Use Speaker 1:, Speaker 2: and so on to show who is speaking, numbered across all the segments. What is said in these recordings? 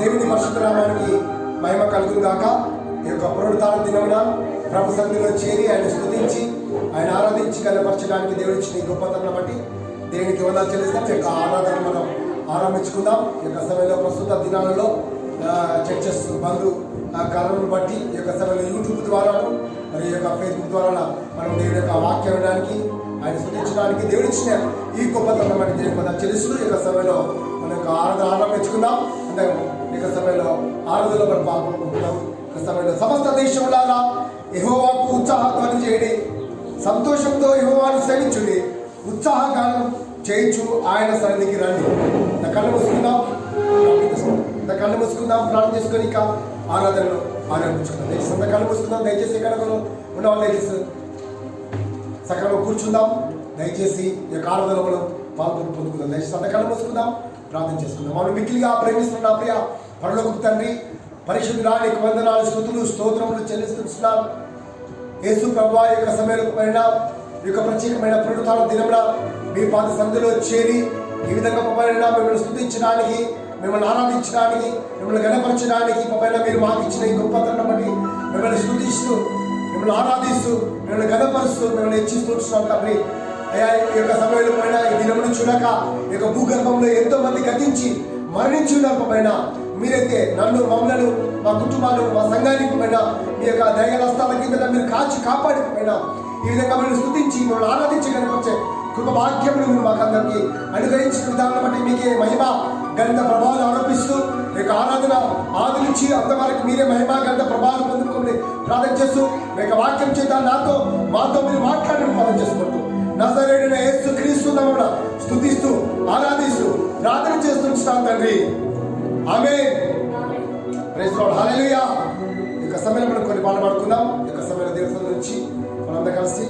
Speaker 1: దేవుని పరిశుద్ధ నామానికి మహిమ కలుగును గాక. ఈ యొక్క పునరుత్థాన దినమున ప్రభు సన్నిధిలో చేరి ఆయన స్తుతించి ఆయన ఆరాధించి కనపరచడానికి దేవుడు ఇచ్చిన ఈ గొప్పతనం బట్టి దేవునికి వందనాలు చెల్లిస్తాం. ఈ యొక్క ఆరాధన మనం ఆరంభించుకుందాం. ఈ యొక్క సమయంలో ప్రస్తుత దినాలలో చర్చెస్ బంధు కారణం బట్టి ఈ యొక్క సమయంలో యూట్యూబ్ ద్వారా మరి ఈ యొక్క ఫేస్బుక్ ద్వారా మనం దేవుని యొక్క వాక్యం వినడానికి ఆయన స్తుతించడానికి దేవుడు ఇచ్చిన ఈ గొప్పతనం బట్టి దేవునికి వందనాలు చెల్లిస్తూ ఈ యొక్క సమయంలో మన యొక్క ఆరాధన ఆరంభించుకుందాం. అంటే ఈ యొక్క సమయంలో ఆరాధనలో మనం పాల్గొనుకుంటున్నాం. ఈ సమయంలో సమస్త దేశంలాగా యెహోవాకు ఉత్సాహధ్వని చేయండి, సంతోషంతో యెహోవాను సేవించుడి, ఉత్సాహగానం చేయించు ఆయన సన్నిధికి రండి. కళ్ళు మూసుకుందాం, కళ్ళు మూసుకుందాం, ప్రార్థన చేసుకొని ఇక ఆరాధనలో ఆరంభించుకుందాం. దయచేసి కళ్ళు మూసుకుందాం. దయచేసి ఇక్కడ ఉన్నవాళ్ళు దయచేసి సకాలంలో కూర్చుందాం. దయచేసి ఈ యొక్క ఆరాధనలో మనం పొందుకుందాం. దయచేసి అంత కళ్ళు మూసుకుందాం, ప్రార్థన చేసుకుందాం. మనం మిక్కిలిగా ప్రేమిస్తున్న నా ప్రియ పరలోకపు తండ్రి, పరిశుద్ధుడా నీకు వందనాలు, స్తుతులు, స్తోత్రములు చెల్లిస్తున్నాం. యేసు ప్రభువా యొక్క సమయమైన ఈ యొక్క ప్రత్యేకమైన పునరుత్థాన దినమున మీ పాద సన్నిధిలో చేరి ఈ విధంగా పైన మిమ్మల్ని స్తుతించడానికి, మిమ్మల్ని ఆరాధించడానికి, మిమ్మల్ని గణపరచడానికి పైన మీరు మాకు ఇచ్చిన ఈ గొప్పతనం బట్టి మిమ్మల్ని స్తుతిస్తూ, మిమ్మల్ని ఆరాధిస్తూ, మిమ్మల్ని గణపరుస్తూ, మిమ్మల్ని హెచ్చిస్తున్నాం తండ్రి. అయ్యా ఈ యొక్క సమయంలో పైన ఈ దినమును చూడక ఈ యొక్క భూగర్భంలో ఎంతో మంది గతించి మరణించి ఉన్నారు పైన. మీరైతే నన్ను, మమ్మల్ని, మా కుటుంబాలను, మా సంఘానికి పైన మీ యొక్క దయగలస్తాల కింద మీరు కాచి కాపాడి పైన ఈ విధంగా మీరు స్తుతించి మిమ్మల్ని ఆరాధించి కనిపించే కృప భాగ్యములు మీరు మాకు అందరికీ అనుగ్రహించిన విధానం బట్టి మీకే మహిమ గణిత ప్రభావాలు ఆరోపిస్తూ మీ యొక్క ఆరాధన ఆది నుంచి అంతవరకు మీరే మహిమ గణిత ప్రభావాలు పొందుకోండి ప్రార్థన చేస్తూ మీ యొక్క వాక్యం చేత మాతో మీరు మాట్లాడడం ప్రార్థన చేసుకుంటూ నజరేయుడైన యేసు క్రీస్తు నామమున స్తుతిస్తూ ఆరాధిస్తూ ప్రార్థన చేస్తున్నాం తండ్రి. ఆమేన్. Praise lord. హల్లెలూయా. ఈ యొక్క సమయంలో మనం కొన్ని పాటలు పాడుకుందాం. ఈ యొక్క సమయంలో దేవుని నుంచి మనందరం కలిసి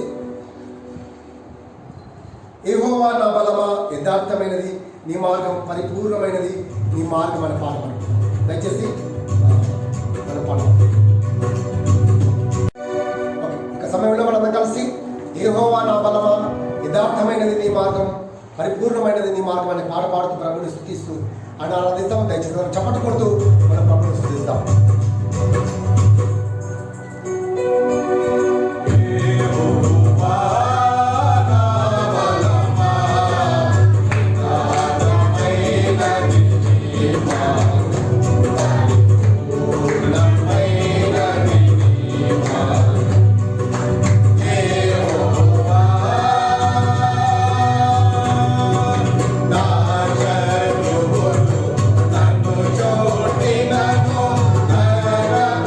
Speaker 1: యెహోవా నా బలమా, యథార్థమైనది నీ మార్గం, పరిపూర్ణమైనది నీ మార్గం అని పాడబడు. దయచేసి మనం పాడు. ఇక సమయంలో మనందరం కలిసి యెహోవా నా బలమా, యథార్థమైనది నీ మార్గం, పరిపూర్ణమైనది నీ మార్గం అనే పాట పాడుతూ ప్రభుని స్తుతిస్తూ అని ఆరాధిస్తాం. దయచేసి చప్పట్లు కొడుతూ మనం ప్రభుని స్తుతిస్తాం.
Speaker 2: Nano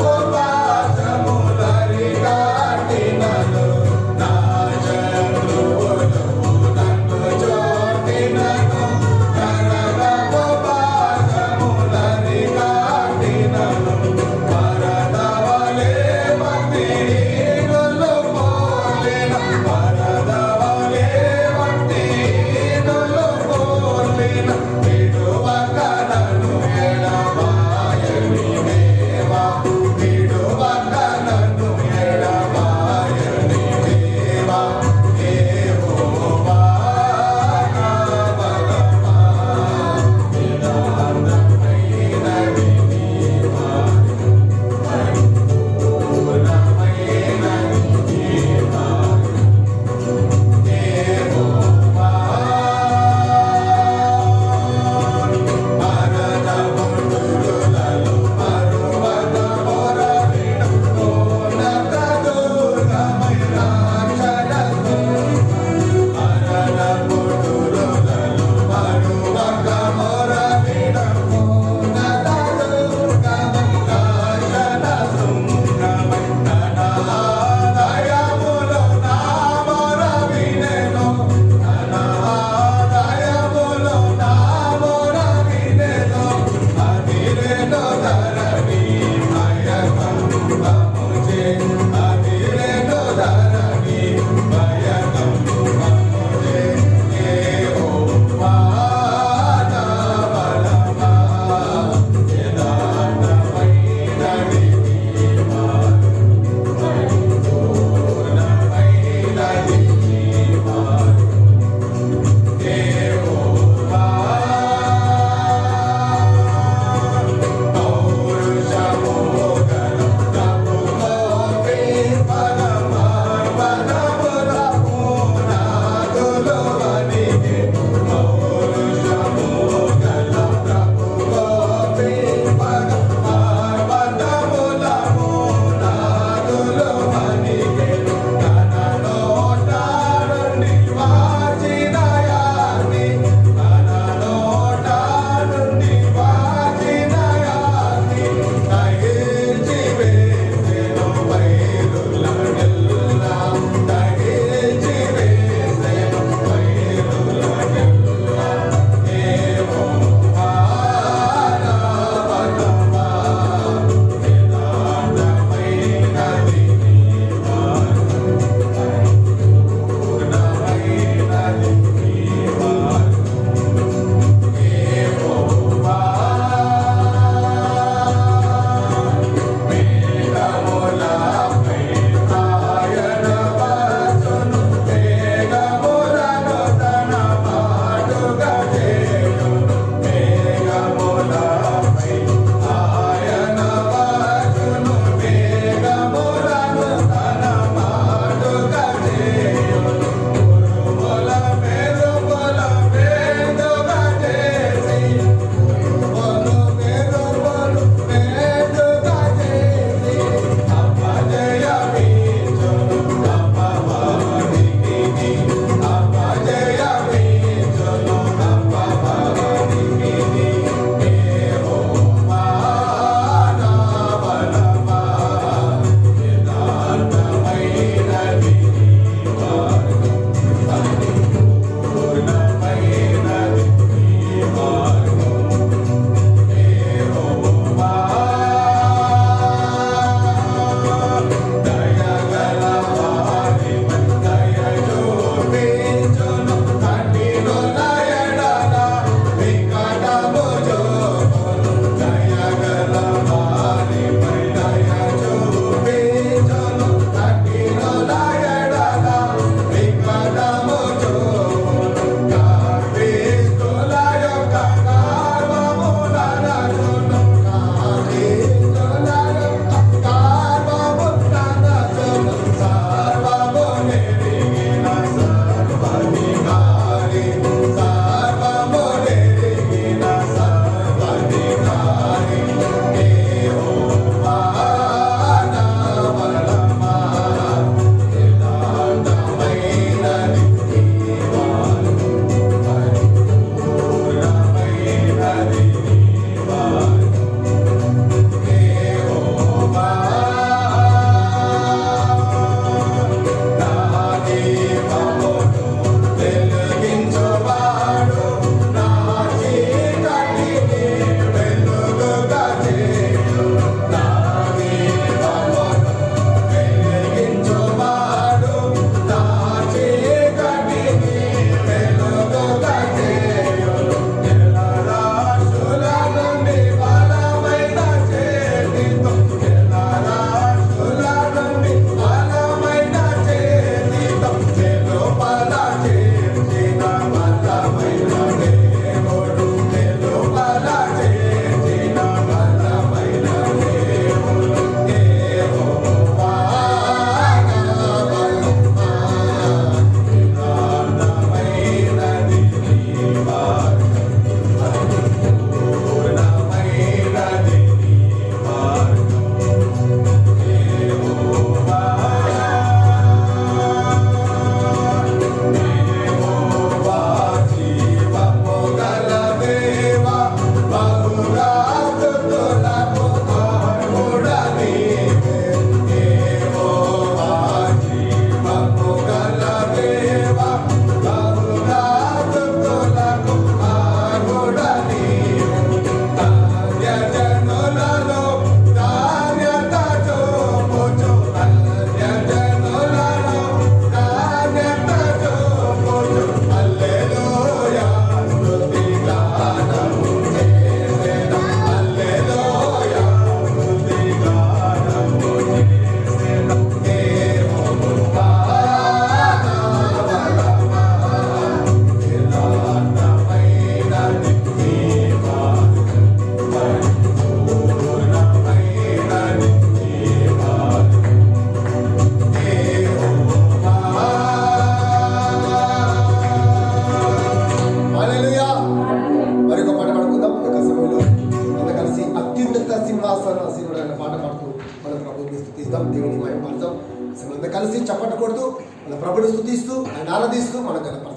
Speaker 1: స్తుతిద్దాం, దేవుని మహిమపడదాం. అసలు కలిసి చప్పట్టకూడదు, మన ప్రభుని స్తుతిస్తూ ఆయన ఆరాధిస్తూ మన గణపడతాం.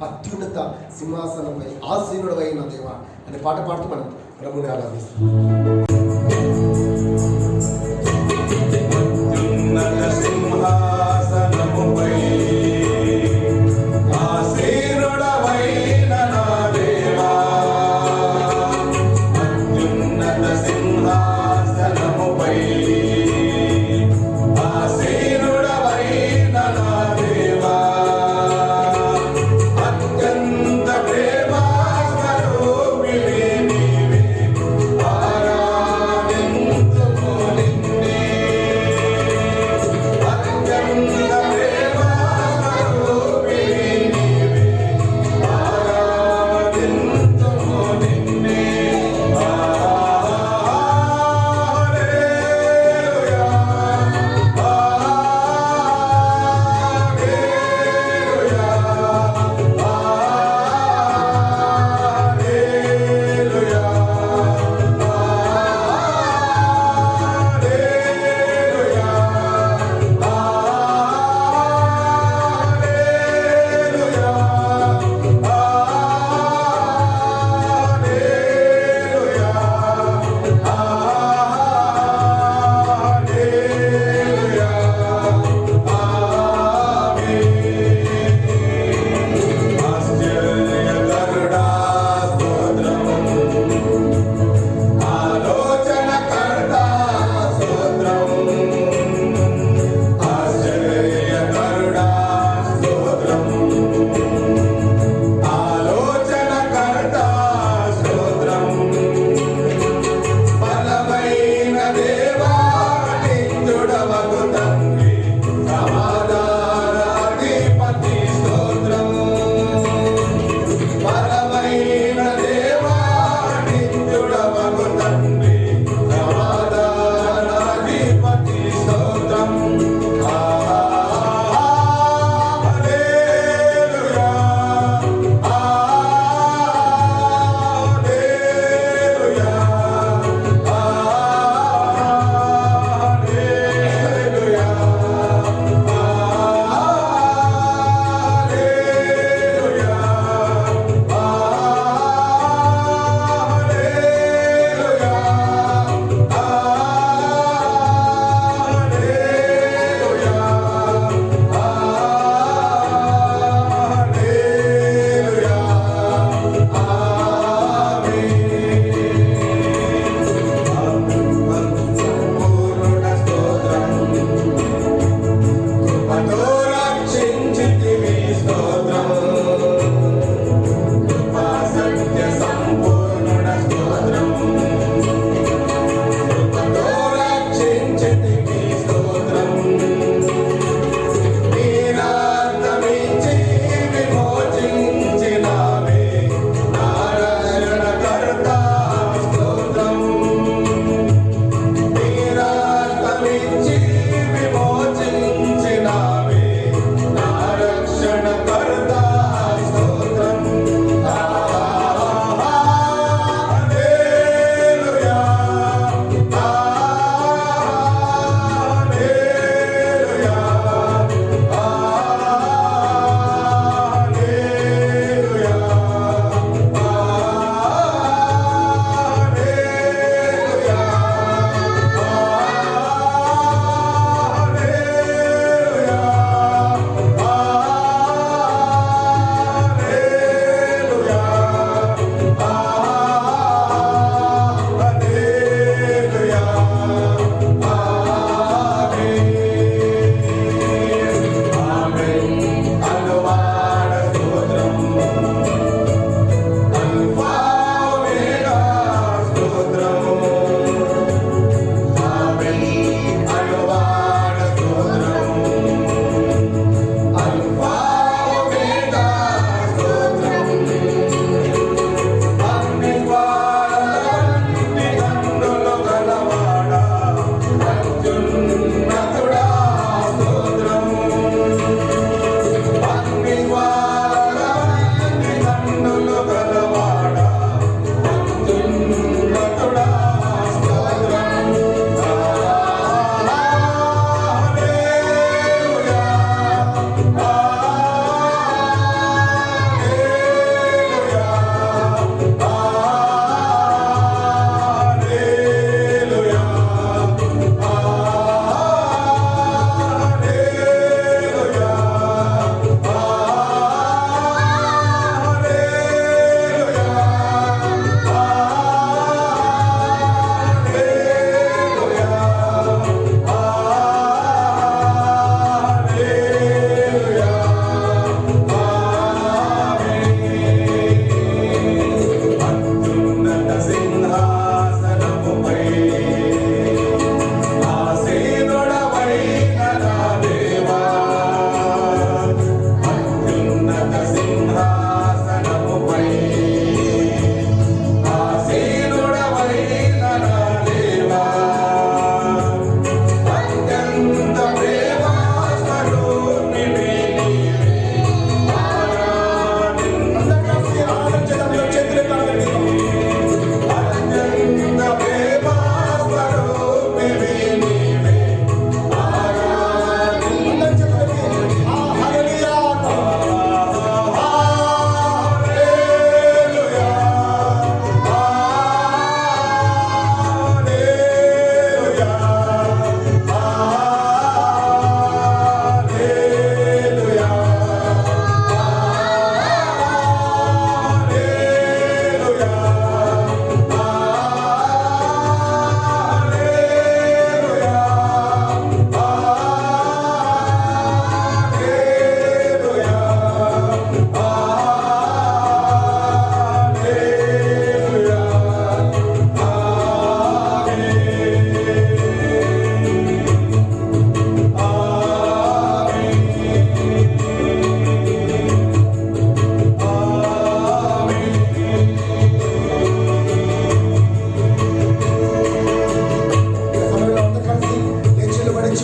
Speaker 1: అత్యున్నత సింహాసనంపై ఆసీనుడవైన దేవ అనే పాట పాడుతూ మనం ప్రభుని ఆరాధిస్తాం.
Speaker 2: Amen.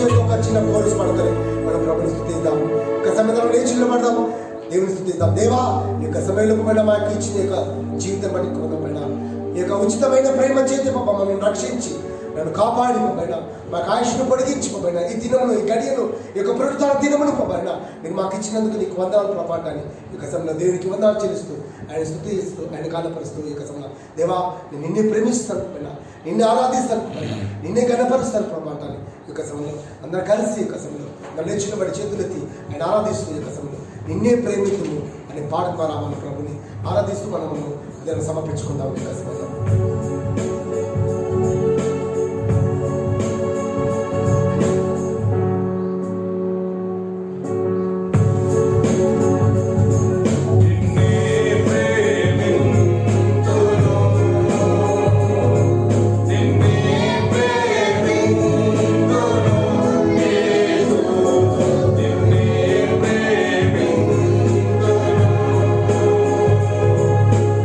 Speaker 1: చేత ఒక చిన్న కోరస్ పడతాయి. మనం ప్రభుని స్తుతిద్దాం. ఒక సమయంలో లేచి నిలబడదాం, దేవుని స్తుతిద్దాం. దేవా, ఈ యొక్క సమయంలో పైన మాకు ఇచ్చిన యొక్క జీవితం బట్టి పైన ఈ యొక్క ఉచితమైన ప్రేమ చేతి పాప మమ్మల్ని రక్షించి నన్ను కాపాడి పైన మాకు ఆయుష్ను పొడిగించి పైన ఈ దినమును, ఈ గడియను, ఈ యొక్క పునరుత్థాన దినమును పైన మీరు మాకు ఇచ్చినందుకు నీకు వందనాలు ప్రభావాన్ని ఈ యొక్క సమయంలో దేవునికి వందనాలు చెల్లిస్తూ ఆయన స్తుతిస్తూ ఆయన కాలపరుస్తూ ఈ యొక్క సమయంలో దేవా, నేను నిన్నే ప్రేమిస్తాను పైన, నిన్నే ఆరాధిస్తాను పైన, నిన్నే గణపరుస్తాను ప్రభావాన్ని ఈ యొక్క సమయంలో అందరూ కలిసి ఈ యొక్క సమయంలో నన్ను లేచినబడి చేతులెత్తి ఆయన ఆరాధిస్తూ ఈ యొక్క సమయంలో నిన్నే ప్రేమితుము అనే పాట ద్వారా మన ప్రభుని ఆరాధిస్తూ మనము దాన్ని సమర్పించుకుందాం ఈ యొక్క సమయంలో.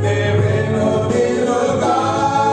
Speaker 2: Deve no dilugar.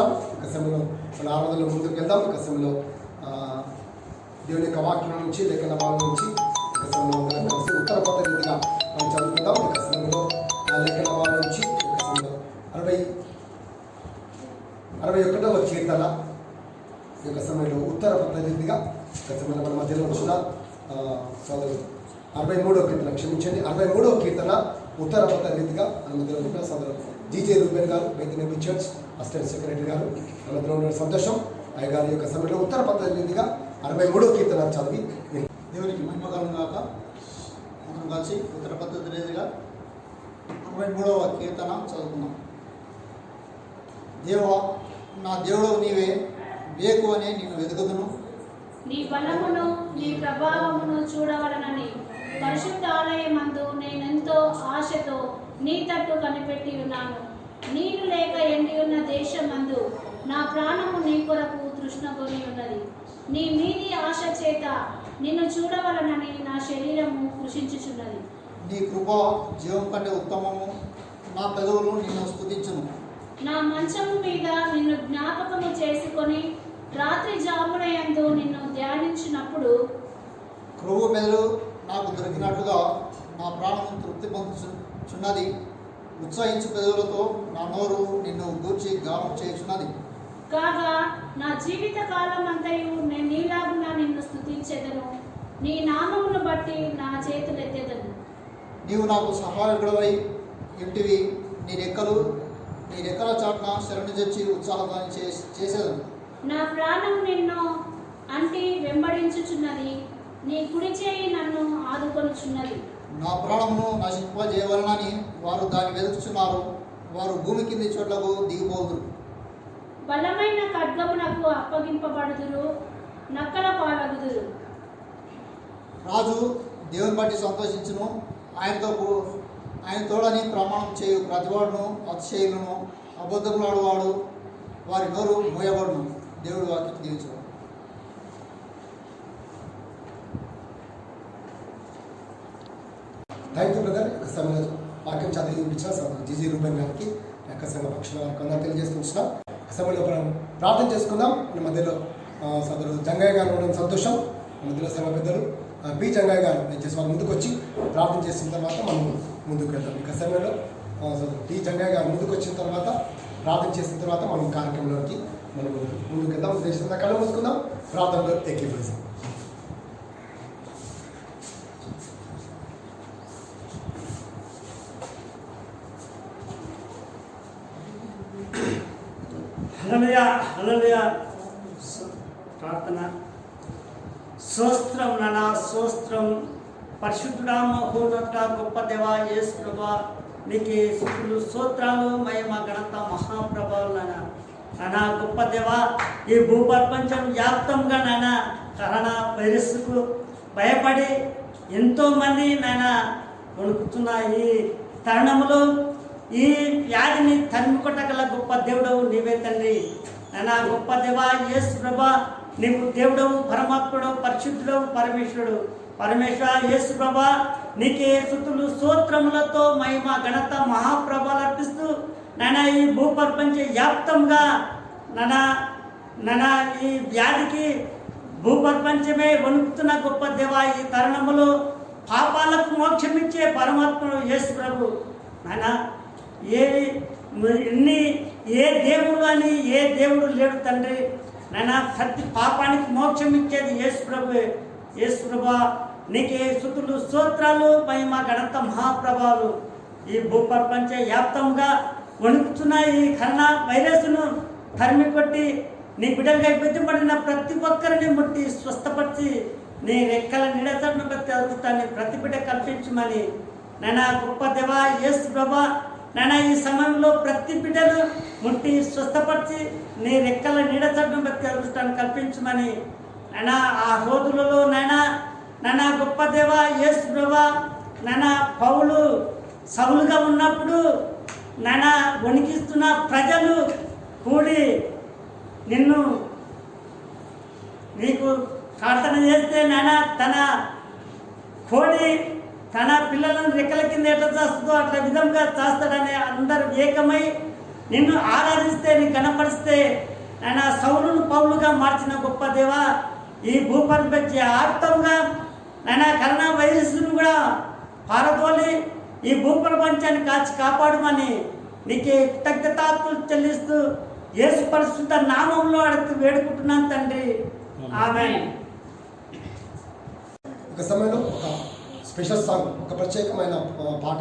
Speaker 1: చేస్తున్నాం. ఒక సమయంలో మన ఆరాధనలో ముందుకు వెళ్దాం. ఒక సమయంలో దేవుని యొక్క వాక్యం నుంచి లేఖన భాగం నుంచి ఒక సమయంలో కలిసి ఉత్తర పద్ధతిగా మనం చదువుకుందాం. ఒక సమయంలో లేఖన భాగం నుంచి ఒక సమయంలో 61వ కీర్తన ఈ యొక్క సమయంలో ఉత్తర పద్ధతిగా ఒక సమయంలో మన మధ్యలో వచ్చిన సోదరుడు 63వ కీర్తన, క్షమించండి, 63వ కీర్తన ఉత్తర పద్ధతిగా మన మధ్యలో ఉంటున్న సోదరుడు జీజే రూబెన్ గారు, బెతెనీ చర్చ్ అసిస్టెంట్ సెక్రటరీ గారు, మన మధ్యలో ఉన్న సంతోషం అయ్య గారి యొక్క సమయంలో ఉత్తర పద్ధతిగా 63వ కీర్తన చదివి
Speaker 2: దేవునికి మహిమకరం గాక. మనం కలిసి ఉత్తర పద్ధతి రీతిగా 63వ కీర్తన చదువుకున్నాం. దేవా, నా దేవుడు నీవే, వేకు అని నేను వెతుకుదును.
Speaker 3: నీ బలమును నీ ప్రభావమును చూడవలనని పరిశుద్ధ ఆలయమందు నేనెంతో ఆశతో నీ తట్టు కనిపెట్టి ఉన్నాను. నీళ్లు లేక ఎండి ఉన్న దేశమందు నా ప్రాణము నీ కొరకు తృష్ణకొని ఉన్నది. నీ మీది ఆశ చేత నిన్ను చూడవలనని నా శరీరము కృషించుచున్నది.
Speaker 2: నీ కృప జీవం కంటే ఉత్తమము, నా పెదవులు నిన్ను స్తుతించును.
Speaker 3: నా మంచము మీద నిన్ను జ్ఞాపకము చేసుకొని రాత్రి జామునయందు నిన్ను ధ్యానించినప్పుడు
Speaker 2: క్రొవ్వు మెదడు నాకు దొరికినట్లుగా నా ప్రాణము తృప్తి పొందుచున్నది. ఉత్సహించు పెదవులతో నా నోరు నిన్ను గూర్చి గానం చేయుచున్నది.
Speaker 3: కాగా నా జీవిత కాలం అంతయు నేను నీలాగున నిన్ను స్తుతించెదను. నీ నామమును బట్టి నా చేతులెత్తెదను.
Speaker 2: నీవు నాకు సహాయకుడవై ఇంటివి, నీ రెక్కల చాటున శరణు తెచ్చి ఉత్సాహదాన్ని చేసేదను.
Speaker 3: నా ప్రాణం నిన్ను అంటి వెంబడించుచున్నది. నీ కుడి చేయి నన్ను ఆదుకొనుచున్నది.
Speaker 2: నా ప్రాణమును నశింపజేయవలనని వారు దాన్ని వెతుకుచున్నారు. వారు భూమి కింది చోట్లకు దిగిపోదురు.
Speaker 3: బలమైన ఖడ్గమునకు అప్పగింపబడుదురు, నక్కల పాలగుదురు.
Speaker 2: రాజు దేవుని బట్టి సంతోషించును. ఆయన తోడని ప్రమాణం చేయు ప్రతివాడును అతిశయులను అబద్ధములాడువాడు వారి నోరు మూయబడును. దేవుడు వాక్యం దీవించు.
Speaker 1: Thank you brother. యొక్క సమయంలో వాక్యం చదివి చూపించిన సోదరుడు జీజే రూబెన్ గారికి యొక్క సంఘ పక్షుల వారికి అందరూ తెలియజేస్తున్నాం. సమయంలో మనం ప్రార్థన చేసుకుందాం. మన మధ్యలో సోదరుడు జంగయ్య గారు ఉండడం సంతోషం. మన మధ్యలో సంఘ పెద్దలు బి జంగయ్య గారు దయచేసి వారు ముందుకు వచ్చి ప్రార్థన చేసిన తర్వాత మనం ముందుకు వెళ్తాం. ఇక సమయంలో సోదరుడు బి జంగయ్య గారు ముందుకు వచ్చిన తర్వాత ప్రార్థన చేసిన తర్వాత మనం కార్యక్రమంలోకి మనం ముందుకు వెళ్దాం. ఉద్దేశంగా కళ్ళు మూసుకుందాం, ప్రార్థనలో ఏకీభవిస్తాం.
Speaker 4: హల్లెలూయా ప్రార్థన. స్తోత్రం నానా, స్తోత్రం పరిశుద్ధుడా, మహోన్నతుడా, గొప్ప దేవా యేసు ప్రభువా, నీకే స్తుతులు, స్తోత్రాలు, మహిమ, ఘనత, మహాప్రభావాలు నానా గొప్ప దేవా. ఈ భూప్రపంచం వ్యాప్తంగా నాయన కరోనా వైరస్కు భయపడి ఎంతోమంది నాయన వణుకుతున్న ఈ తరుణంలో ఈ వ్యాధిని తరిమి కొట్టగల గొప్ప దేవుడవు నీవే తండ్రి. నాయన గొప్ప దేవా యేసు ప్రభువా, నీవు దేవుడవు, పరమాత్ముడు, పరిశుద్ధుడవు, పరమేశ్వర యేసు ప్రభువా, నీకే స్తుతులు, స్తోత్రములతో మహిమ, ఘనత, మహాప్రభావాలు అర్పిస్తూ నాయన ఈ భూప్రపంచ వ్యాప్తంగా నాయన ఈ వ్యాధికి భూప్రపంచమే వణుకుతున్న గొప్ప దేవా, ఈ తరుణములో పాపాలకు మోక్షమిచ్చే పరమాత్ముడు యేసు ప్రభు నాయన. ఏ దేవుడు అని ఏ దేవుడు లేడు తండ్రి నాయన. ప్రతి పాపానికి మోక్షం ఇచ్చేది యేసు ప్రభువే. యేసు ప్రభువా, నీకే స్తుతులు, స్తోత్రాలు, మహిమ, ఘనత, మహాప్రభావాలు. ఈ భూప్రపంచ వ్యాప్తంగా వణుకుతున్న ఈ కరోనా వైరస్ను తరిమి కొట్టి నీ బిడ్డలుగా ఇబ్బందిపడిన ప్రతి ఒక్కరిని ముట్టి స్వస్థపరిచి నీ రెక్కల నీడతను ప్రతి అదృష్టాన్ని ప్రతి బిడ్డ కల్పించమని నాయన గొప్ప దేవా యేసు ప్రభువా, నాయన ఈ సమయంలో ప్రతి బిడ్డను ముట్టి స్వస్థపరిచి నీ రెక్కల నీడతను ప్రతి అదృష్టాన్ని కల్పించమని నాయన ఆ రోజులలో నాయన గొప్ప దేవా యేసు ప్రభువా, నాయన పౌలు సౌలుగా ఉన్నప్పుడు నాయన వణికిస్తున్న ప్రజలు కూడి నీకు ప్రార్థన చేస్తే నాయన తన కోడి తన పిల్లలను రెక్కల కింద ఎట్లా చేస్తుందో అట్లా విధంగా చేస్తాడని అందరు ఏకమై నిన్ను ఆరాధిస్తే, నీ కనపరిస్తే ఆయన సౌలును పౌలుగా మార్చిన గొప్ప దేవా, ఈ భూపరిపై ఆప్తంగా ఆయన కరోనా వైరస్ను కూడా పారదోలి ఈ భూప్రపంచాన్ని కాచి కాపాడమని నీకే కృతజ్ఞతాస్తులు చెల్లిస్తూ యేసు పరిశుద్ధ నామంలో అడుగుతూ వేడుకుంటున్నాను తండ్రి, ఆమేన్.
Speaker 1: ఒక సమయంలో ఒక స్పెషల్ సాంగ్, ఒక ప్రత్యేకమైన పాట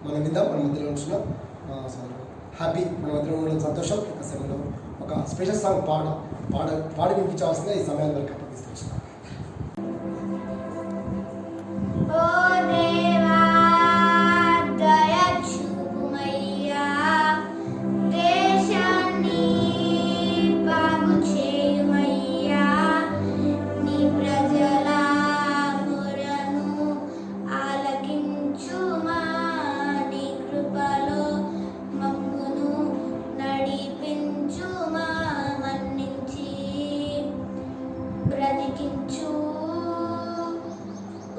Speaker 1: మనం విందాం. మన మధ్యలో ఉంటున్నాం హ్యాపీ, మన మధ్యలో ఉండడం సంతోషం. ఒక సమయంలో ఒక స్పెషల్ సాంగ్ పాడి వినిపించవలసిందే ఈ సమయాన్ని వరకు అప్పగిస్తున్నాం.
Speaker 5: ఓ దేవా దయ చూపుమయ్యా, దేశాన్ని బాగు చేయుమయ్యా, నీ ప్రజల మొరను ఆలకించుమా, నీ కృపలో మమ్మును నడిపించుమా, మన్నించి బ్రతికించు,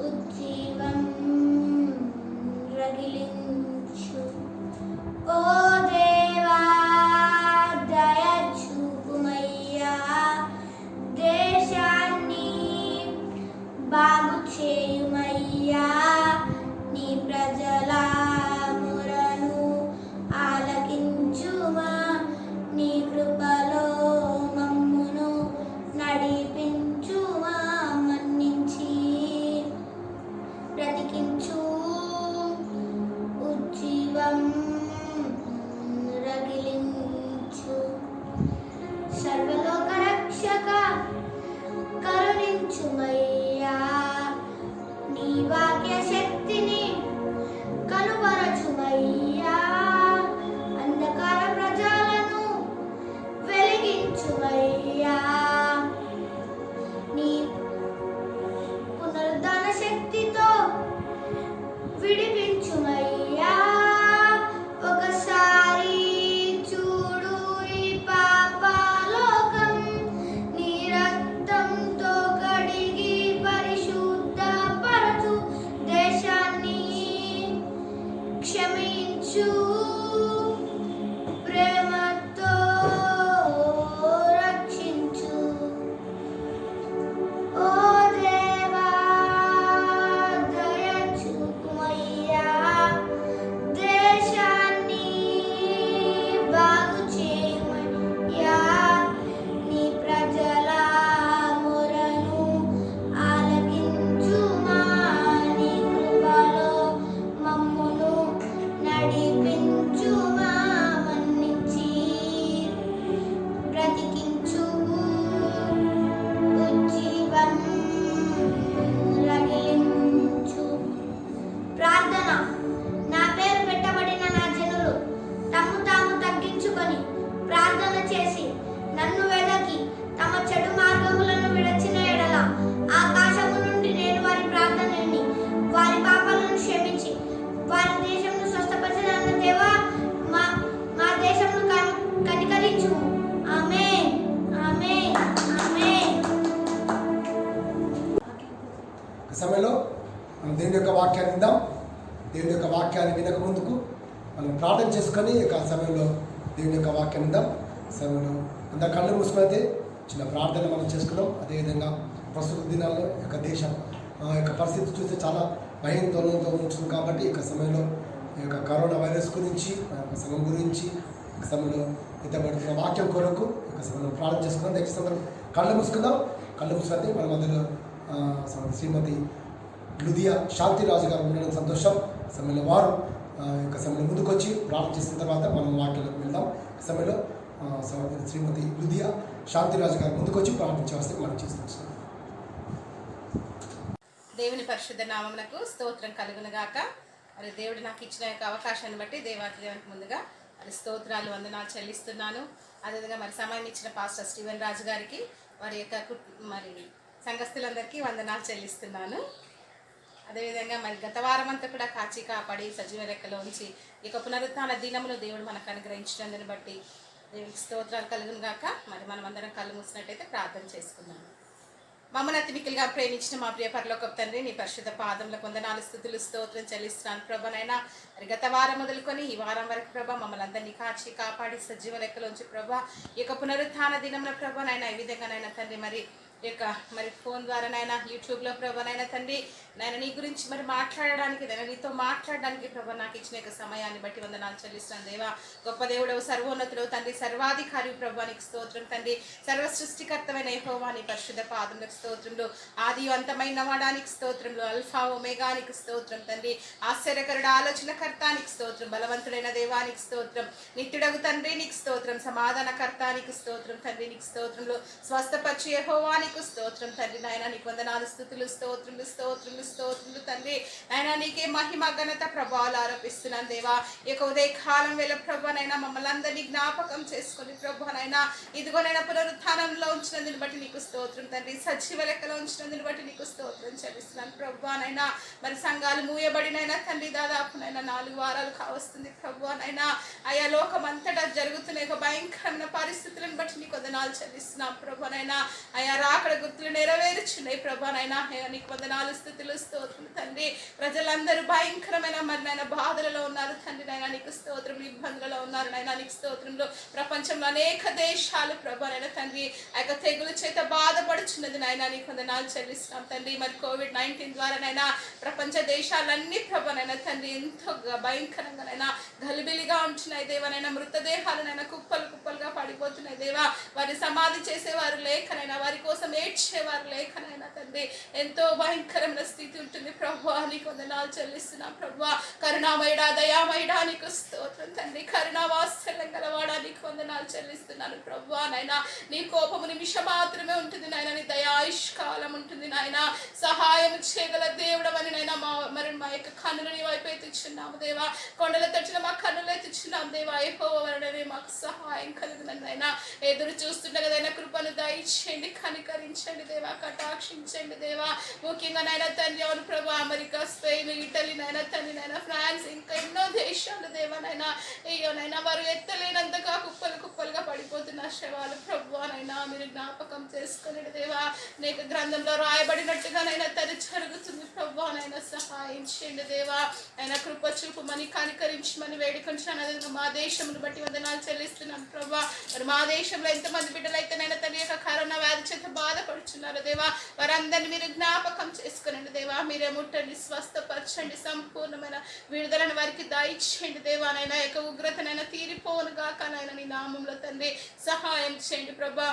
Speaker 5: ఉజ్జీవం రగిలించు. ఓ దేవా దయ చూపుమయ్యా, దేశాన్ని బాగు చేయుమయ్యా, నీ ప్రజల మొరను ఆలకించుమా, నీ కృపలో మమ్మును నడిపించుమా, మన్నించి బ్రతికించు, ఉజ్జీవం రగిలించు. సర్వలోక రక్షక కరుణించుమయ్యా, నీ వాక్య శక్తిని కనుపరచుమయ్యా, అంధకార ప్రజలను వెలిగించుమయ్యా, నీ పునరుద్ధాన శక్తితో విడిపించుమయ్యా. ఒకసారి చూడు ఈ పాపలోకం, నీ రక్తంతో కడిగి పరిశుద్ధపరచు, దేశాన్ని క్షమించు, ప్రేమతో రక్షించు. ఓ దేవా దయ చూపుమయ్యా, దేశాన్ని బాగు చేయుమయ్యా, నీ ప్రజల మొరను ఆలకించుమా, నీ కృపలో మమ్మును నడిపించుమా, మన్నించి బ్రతికించు, ఉజ్జీవం రగిలించు. ప్రార్థన. నా పేరు పెట్టబడిన నా జనులు తమ్ము తాము తగ్గించుకొని ప్రార్థన చేసి నన్ను వెదకి తమ చెడు మార్గములను విడచిన ఎడల ఆకాశము నుండి నేను వారి ప్రార్థన విని వారి పాపాలను క్షమించి వారి దేశమును స్వస్థపరచదన్న దేవా, మా దేశమును కనికరించుము. ఆమేన్, ఆమేన్, ఆమేన్.
Speaker 1: ఒక సమయంలో మనం దేవుని యొక్క వాక్యాన్ని విందాం. దేవుని యొక్క వాక్యాన్ని వినక ముందుకు మనం ప్రార్థన చేసుకొని ఈ యొక్క సమయంలో దేవుని యొక్క వాక్యాన్ని విందాం. సమయంలో అంత కళ్ళు మూసుకునైతే చిన్న ప్రార్థన మనం చేసుకున్నాం. అదేవిధంగా ప్రస్తుత దినాల్లో ఈ యొక్క దేశం యొక్క పరిస్థితి చూస్తే చాలా భయంతో ఉంటుంది కాబట్టి ఈ యొక్క సమయంలో ఈ యొక్క కరోనా వైరస్ గురించి, మన యొక్క సంఘం గురించి ఈ సమయంలో ఎత్తబడుతున్న వాక్యం కొరకు ఈ యొక్క సమయంలో ప్రార్థన చేసుకున్నాం. దయచేసి అందరం కళ్ళు మూసుకుందాం. కళ్ళు మూసుకుంటే మన మధ్యలో శ్రీమతి లుదియా శాంతిరాజు గారు ఉండడం సంతోషం. సమయంలో వారు యొక్క సమయంలో ముందుకు వచ్చి ప్రార్థన చేసిన తర్వాత మనం వాక్యంలోకి వెళ్దాం. సమయంలో శ్రీమతి లుదియా శాంతిరాజు గారు ముందుకు వచ్చి ప్రార్థించవలసి మనం చేస్తున్నాం.
Speaker 6: దేవుని పరిశుద్ధ నామమునకు స్తోత్రం కలుగునుగాక. మరి దేవుడు నాకు ఇచ్చిన యొక్క అవకాశాన్ని బట్టి దేవునికి ముందుగా మరి స్తోత్రాలు, వందనాలు చెల్లిస్తున్నాను. అదేవిధంగా మరి సమయం ఇచ్చిన పాస్టర్ స్టీవెన్ రాజు గారికి, వారి యొక్క మరి సంఘస్థులందరికీ వందనాలు చెల్లిస్తున్నాను. అదేవిధంగా మరి గత వారం అంతా కూడా కాచి కాపాడి సజీవ రెక్కలో ఉంచి ఇక పునరుత్థాన దినమును దేవుడు మనకు అనుగ్రహించినందుని బట్టి దేవునికి స్తోత్రాలు కలుగునుగాక. మరి మనం అందరం కళ్ళు మూసినట్టయితే ప్రార్థన చేసుకుందాం. మమ్మల్ని అతి మిక్కిలిగా ప్రేమించిన మా ప్రియ పరలోకపు తండ్రి, నీ పరిశుద్ధ పాదములకు వందనాలు స్తుతులు స్తోత్రం చెల్లిస్తున్నాను ప్రభనైనా. మరి గత వారం మొదలుకొని ఈ వారం వరకు ప్రభా మమ్మల్ని అందరినీ కాచి కాపాడి సజీవ లెక్కలోంచి ప్రభా ఈ యొక్క పునరుత్థాన దినమున ప్రభానైనా ఈ విధంగానైనా తండ్రి మరి ఈ యొక్క మరి ఫోన్ ద్వారానైనా యూట్యూబ్లో ప్రభానైనా తండ్రి నేను నీ గురించి మరి మాట్లాడడానికి నేను నీతో మాట్లాడడానికి ప్రభా నాకు ఇచ్చిన యొక్క సమయాన్ని బట్టి వందనాలు చెల్లిస్తున్నాను దేవా. గొప్ప దేవుడవు, సర్వోన్నతుడు తండ్రి, సర్వాధికారి ప్రభానికి స్తోత్రం తండ్రి. సర్వ సృష్టికర్తమైన యెహోవా నీ పరిశుద్ధ పాదములకు స్తోత్రములు. ఆది అంతమైన వాడానికి స్తోత్రములు. అల్ఫా ఒమేగానికి స్తోత్రం తండ్రి. ఆశ్చర్యకరుడు, ఆలోచనకర్తానికి స్తోత్రం. బలవంతుడైన దేవానికి స్తోత్రం. నిత్యుడగు తండ్రి నీకు స్తోత్రం. సమాధానకర్తానికి స్తోత్రం తండ్రి నీకు స్తోత్రములు. స్వస్థపరిచి యెహోవా నీకు స్తోత్రం తండ్రి. నాయన నీకు వందనాలు స్తుతులు స్తోత్రములు స్తోత్రములు స్తోత్రములు తండ్రి. నాయన నీకే మహిమ ఘనత ప్రభావాలు ఆరోపిస్తున్నాను దేవా. ఈ యొక్క ఉదయకాలం వేళ ప్రభానైనా మమ్మల్ని అందరినీ జ్ఞాపకం చేసుకొని ప్రభానైనా ఇదిగోనైనా పునరుత్థానంలో ఉంచినందుని బట్టి నీకు స్తోత్రం తండ్రి. సజీవ లెక్కలో ఉంచినందుని బట్టి నీకు స్తోత్రం చెల్లిస్తున్నాను ప్రభానైనా. మరి సంఘాలు మూయబడినైనా తండ్రి దాదాపునైనా 4 వారాలు కావస్తుంది ప్రభానైనా. ఆయా లోకమంతటా జరుగుతున్న యొక్క భయంకరమైన పరిస్థితులను బట్టి నీకు వందనాలు చెల్లిస్తున్నాం ప్రభానైనా. ఆయా రాకడ గుర్తులు నెరవేర్చున్నాయి ప్రభానైనా. నీకు వందనాలు స్తుతులు స్తోత్రం తండ్రి. ప్రజలందరూ భయంకరమైన మరి నాయన బాధలలో ఉన్నారు తండ్రి. నైనా నీకు స్తోత్రం. ఇబ్బందులలో ఉన్నారు నైనా నీకు స్తోత్రంలో. ప్రపంచంలో అనేక దేశాలు ప్రభానైనా తండ్రి ఆ యొక్క తెగుల చేత బాధపడుచున్నది నైనా నీకు వందనాలు చెల్లిస్తున్నాం తండ్రి. మరి COVID-19 ద్వారానైనా ప్రపంచ దేశాలన్నీ ప్రభానైనా తండ్రి ఎంతో భయంకరంగానైనా గలిబిలిగా ఉంటున్నాయి దేవనైనా. మృతదేహాలనైనా కుప్పలు కుప్పలుగా పడిపోతున్నాయి దేవా. వారి సమాధి చేసేవారు లేఖనైనా, వారి కోసం ఏడ్చేవారు లేఖనైనా తండ్రి. ఎంతో భయంకరమైన స్థితి ఉంటుంది ప్రభా. నీకు వందనాలు చెల్లిస్తున్నాం ప్రభా. కరుణామయుడా, దయామయుడా నీకు స్తోత్రం తండ్రి. కరుణా వాత్సల్యం గలవాడా నీకు వందనాలు చెల్లిస్తున్నాను ప్రభా. నైనా నీ కోపము నిమిషం మాత్రమే ఉంటుంది నాయన, నీ దయాయుష్కాలం ఉంటుంది నాయన. సహాయం చేయగల దేవుడమని నైనా మరి మా యొక్క కన్నులు నీ వైపు ఎత్తుచున్నాము దేవా. కొండల తట్టిన మా కన్నులు ఎత్తుచున్నాం దేవా. యెహోవా వలననే మాకు సహాయం కలుగునైనా. ఎదురు చూస్తుండగా దైన కృపను దయచేయండి, కనికరించండి దేవా, కటాక్షించండి దేవా. ముఖ్యంగా నైనా తండ్రి అవును ప్రభా అమెరికా, స్పెయిన్, ఇటలీ నైనా తండ్రి నైనా ఫ్రాన్స్ ఇంకా ఎన్నో దేశాలు దేవానైనా అయ్యోనైనా వారు ఎత్తలేనంతగా కుప్పలు కుప్పలుగా పడిపోతున్న శవాలు ప్రభువానైనా మీరు జ్ఞాపకం చేసుకుని దేవా. నీకు గ్రంథంలో రాయబడినట్టుగానైనా తది జరుగుతుంది ప్రభువానైనా. సహాయం చేయండి దేవా. అయినా కృప చూపమని కనికరించమని వేడుకొంటున్నాను. మా దేశంను బట్టి వందనాలు చెల్లిస్తున్నాను ప్రభా. మరి మా దేశంలో ఎంతమంది బిడ్డలైతేనైనా తన యొక్క కరోనా వ్యాధి చేత బాధపడుచున్నారు దేవా. వారందరినీ మీరు జ్ఞాపకం చేసుకునండి దేవా. మీరే ముట్టండి, స్వస్థపరచండి, సంపూర్ణమైన విడుదలను వారికి దయచేయండి దేవా. నైనా యొక్క ఉగ్రతనైనా తీరిపోను గాక నైనా నీ నామంలో తండ్రి సహాయం చేయండి ప్రభా.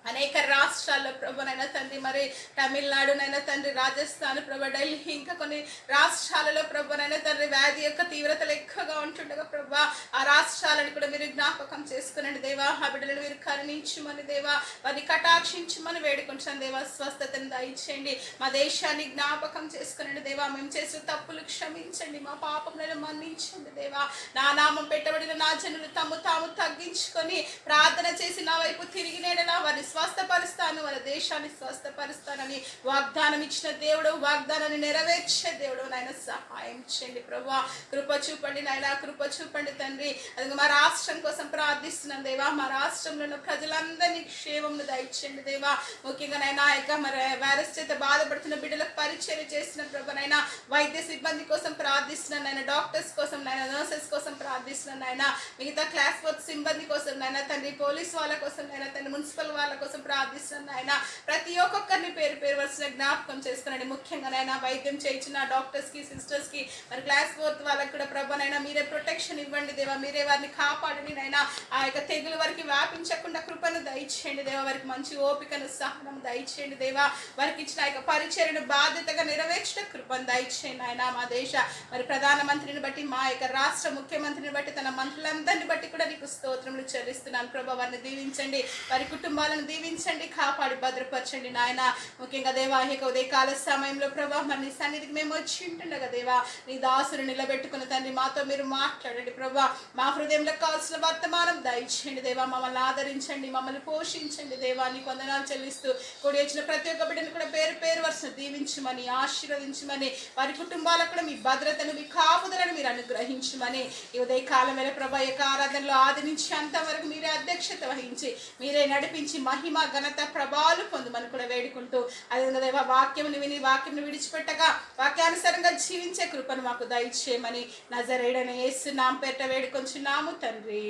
Speaker 6: అనేక రాష్ట్రాల్లో ప్రభునైనా తండ్రి మరి తమిళనాడునైనా తండ్రి, రాజస్థాన్ ప్రభా, ఢిల్లీ ఇంకా కొన్ని రాష్ట్రాలలో ప్రభునైనా తండ్రి వ్యాధి యొక్క తీవ్రతలు ఎక్కువగా ఉంటుండగా ప్రభా ఆ రాష్ట్రాలను కూడా మీరు జ్ఞాపకం చేసుకునండి దేవా. ఆ బిడ్డలను మీరు కరుణించమని దేవా, వారిని కటాక్షించమని వేడుకుంటున్నాను దేవా. స్వస్థతను దయచేయండి. మా దేశాన్ని జ్ఞాపకం చేసుకునండి దేవా. మేము చేసిన తప్పులు క్షమించండి, మా పాపములను మన్నించండి దేవా. నా నామం పెట్టబడిన నా జనులు తాము తగ్గించుకొని ప్రార్థన చేసి నా వైపు తిరిగి నేడలా వారిని స్వస్థపరుస్తాను, వారి దేశాన్ని స్వస్థపరుస్తానని వాగ్దానం ఇచ్చిన దేవుడు, వాగ్దానాన్ని నెరవేర్చే దేవుడు నాయన సహాయం చేయండి ప్రభా. కృప చూపండి నాయన, కృప చూపండి తండ్రి. అది మా రాష్ట్రం కోసం ప్రార్థిస్తున్నాను దేవా. మా రాష్ట్రంలో ఉన్న ప్రజలందరినీ క్షేమంను దయచేయండి దేవా. ముఖ్యంగా నైనా మరి వైరస్ చేత బాధపడుతున్న బిడ్డలకు పరిచయం చేసిన ప్రభనైనా వైద్య సిబ్బంది కోసం ప్రార్థిస్తున్నాను నాయన, డాక్టర్స్ కోసం నాయన, నర్సెస్ కోసం ప్రార్థిస్తున్నాను నాయన, మిగతా క్లాస్ వర్క్ సిబ్బంది కోసం నాయన తండ్రి, పోలీస్ వాళ్ళ కోసం నాయన తండ్రి, మున్సిపల్ వాళ్ళ కోసం ప్రార్థిస్తున్నాను ఆయన. ప్రతి ఒక్కొక్కరిని పేరు పేరు వరుస జ్ఞాపకం చేసుకున్నాను. ముఖ్యంగా నైనా వైద్యం చేయించిన డాక్టర్స్ కి, సిస్టర్స్ కి, మరి క్లాస్ 4 వాళ్ళకి కూడా ప్రభనైనా మీరే ప్రొటెక్షన్ ఇవ్వండి దేవా. మీరే వారిని కాపాడండి నైనా. ఆ యొక్క తెగులు వారికి వ్యాపించకుండా కృపను దయచేయండి దేవా. వారికి మంచి ఓపికను, సహనం దయచేయండి దేవా. వారికి ఇచ్చిన యొక్క పరిచర్యను బాధ్యతగా నెరవేర్చిన కృపను దయచేయండి ఆయన. మా దేశ మరి ప్రధానమంత్రిని బట్టి, మా యొక్క రాష్ట్ర ముఖ్యమంత్రిని బట్టి, తన మంత్రులందరినీ బట్టి కూడా నీకు స్తోత్రములు చెల్లిస్తున్నాను ప్రభా. వారిని దీవించండి, వారి కుటుంబాలను దీవించండి, కాపాడి భద్రపరచండి నాయన. ముఖ్యంగా దేవా ఈ ఉదయకాల సమయంలో ప్రభా మరి నీ సన్నిధికి మేము వచ్చి ఉంటుండగా దేవా నీ దాసును నిలబెట్టుకున్న తండ్రి మాతో మీరు మాట్లాడండి ప్రభా. మా హృదయంలో కావాల్సిన వర్తమానం దయచేయండి దేవా. మమ్మల్ని ఆదరించండి, మమ్మల్ని పోషించండి దేవా. నీకు వందనాలు చెల్లిస్తూ కూడి వచ్చిన ప్రతి ఒక్క బిడ్డను కూడా పేరు పేరు వరుస దీవించమని, ఆశీర్వదించమని, వారి కుటుంబాలకు కూడా మీ భద్రతను, మీ కాపుదలను మీరు అనుగ్రహించమని ఈ ఉదయకాలం వేళ ప్రభా యొక్క ఆరాధనలో ఆది నుంచి అంతవరకు మీరే అధ్యక్షత వహించి మీరే నడిపించి మహిమ ఘనత ప్రభావాలు పొందమని కూడా వేడుకుంటూ అదేవిధంగా దేవా వాక్యమును విని వాక్యమును విడిచిపెట్టగా వాక్యానుసారంగా జీవించే కృపను మాకు దయచేయమని నజరేయుడైన యేసు నామమున పేరిట వేడుకొంచున్నాము తండ్రి.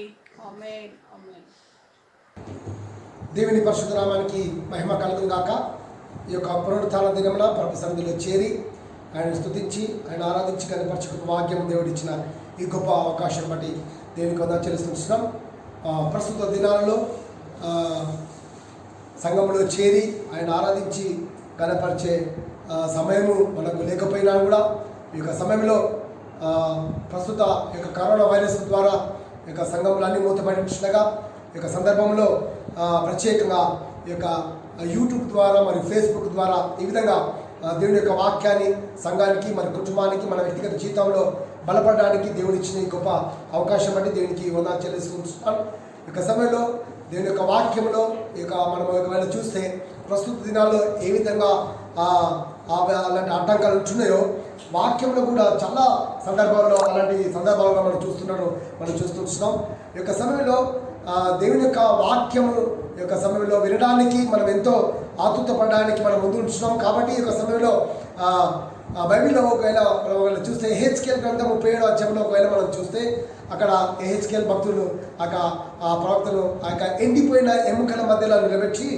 Speaker 6: ఆమేన్. ఆమేన్.
Speaker 1: దేవుని పరిశుద్ధ నామానికి మహిమ కలుగును గాక. ఈ యొక్క పునరుత్థాన దినమున ప్రభు సన్నిధిలో చేరి ఆయన స్తుతించి ఆయన ఆరాధించి కనపరచుకున్న భాగ్యం దేవుడిచ్చిన ఈ గొప్ప అవకాశం బట్టి దేవునికి వందనాలు చెల్లిస్తున్నాం. ప్రస్తుత దినాలలో సంఘంలో చేరి ఆయన ఆరాధించి కనపరిచే సమయము మనకు లేకపోయినా కూడా ఈ యొక్క సమయంలో ప్రస్తుత ఈ యొక్క కరోనా వైరస్ ద్వారా ఈ యొక్క సంఘంలో అన్ని మూతపడి ఉంటుండగా ఈ యొక్క సందర్భంలో ప్రత్యేకంగా ఈ యొక్క యూట్యూబ్ ద్వారా మరి ఫేస్బుక్ ద్వారా ఈ విధంగా దేవుని యొక్క వాక్యాన్ని సంఘానికి మరి కుటుంబానికి మన వ్యక్తిగత జీవితంలో బలపడడానికి దేవుడు ఇచ్చిన ఈ గొప్ప అవకాశం బట్టి దేవునికి వందనాలు చెల్లిస్తున్నాను. ఈ యొక్క సమయంలో దేవుని యొక్క వాక్యంలో ఈ యొక్క మనం ఒకవేళ చూస్తే ప్రస్తుత దినాల్లో ఏ విధంగా అలాంటి ఆటంకాలు ఉంటున్నాయో వాక్యంలో కూడా చాలా సందర్భాల్లో అలాంటి సందర్భాల్లో మనం చూస్తున్నాం. ఈ యొక్క సమయంలో దేవుని యొక్క వాక్యము యొక్క సమయంలో వినడానికి మనం ఎంతో ఆతృత పడడానికి మనం ముందు ఉంటున్నాం. కాబట్టి ఈ యొక్క సమయంలో బైబిల్లో ఒకవేళ చూస్తే ఎహెచ్కేల్ గ్రంథం 37వ అధ్యాయంలో ఒకవేళ మనం చూస్తే అక్కడ ఎహెచ్కేల్ భక్తులు ఆ ప్రవక్తలు ఆ యొక్క ఎండిపోయిన ఎముకల మధ్యలో నిలబెట్టి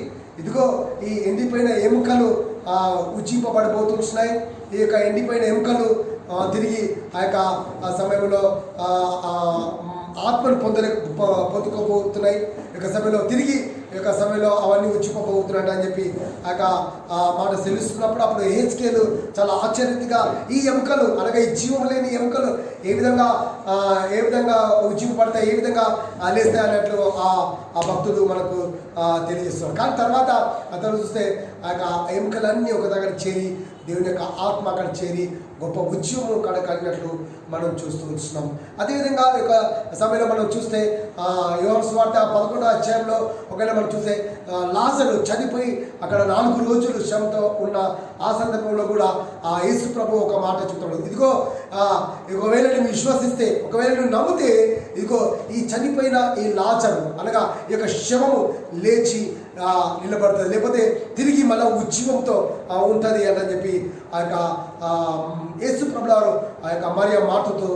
Speaker 1: ఇదిగో ఈ ఎండిపోయిన ఎముకలు ఉజ్జింపబడిపోతున్నాయి. ఈ యొక్క ఎండిపోయిన ఎముకలు తిరిగి ఆ యొక్క సమయంలో ఆత్మను పొందుకోబోతున్నాయి. ఈ యొక్క సమయంలో తిరిగి ఈ యొక్క సమయంలో అవన్నీ ఉచ్చిపోబోతున్నాడు అని చెప్పి ఆ మాట తెలుస్తున్నప్పుడు అప్పుడు ఎహెచ్కేలు చాలా ఆశ్చర్యంగా ఈ ఎముకలు అనగా ఈ జీవం లేని ఎముకలు ఏ విధంగా ఉజ్జింపబడతాయి, ఏ విధంగా లేస్తాయి అన్నట్లు ఆ భక్తుడు మనకు తెలియజేస్తున్నారు. కానీ తర్వాత అతను చూస్తే ఆ యొక్క ఎముకలన్నీ ఒక దగ్గర చేరి దేవుని యొక్క ఆత్మ అక్కడ చేరి గొప్ప ఉద్యమం కలిగినట్లు మనం చూస్తూ ఉంటున్నాం. అదేవిధంగా ఈ యొక్క సమయంలో మనం చూస్తే యోహాను సువార్త 11వ అధ్యాయంలో ఒకవేళ మనం చూస్తే లాజరు చనిపోయి అక్కడ 4 రోజులు శ్రమతో ఉన్న ఆ సందర్భంలో కూడా యేసు ప్రభు ఒక మాట చెప్తాడు, ఇదిగో ఒకవేళ నువ్వు విశ్వసిస్తే, ఒకవేళ నువ్వు నమ్మితే ఇదిగో ఈ చనిపోయిన ఈ లాజరు అనగా ఈ యొక్క శవము లేచి నిలబడుతుంది, లేకపోతే తిరిగి మళ్ళీ ఉజ్జీవంతో ఉంటుంది అని చెప్పి ఆ యొక్క యేసు ప్రభువు వారు ఆ యొక్క మరియ మాటతో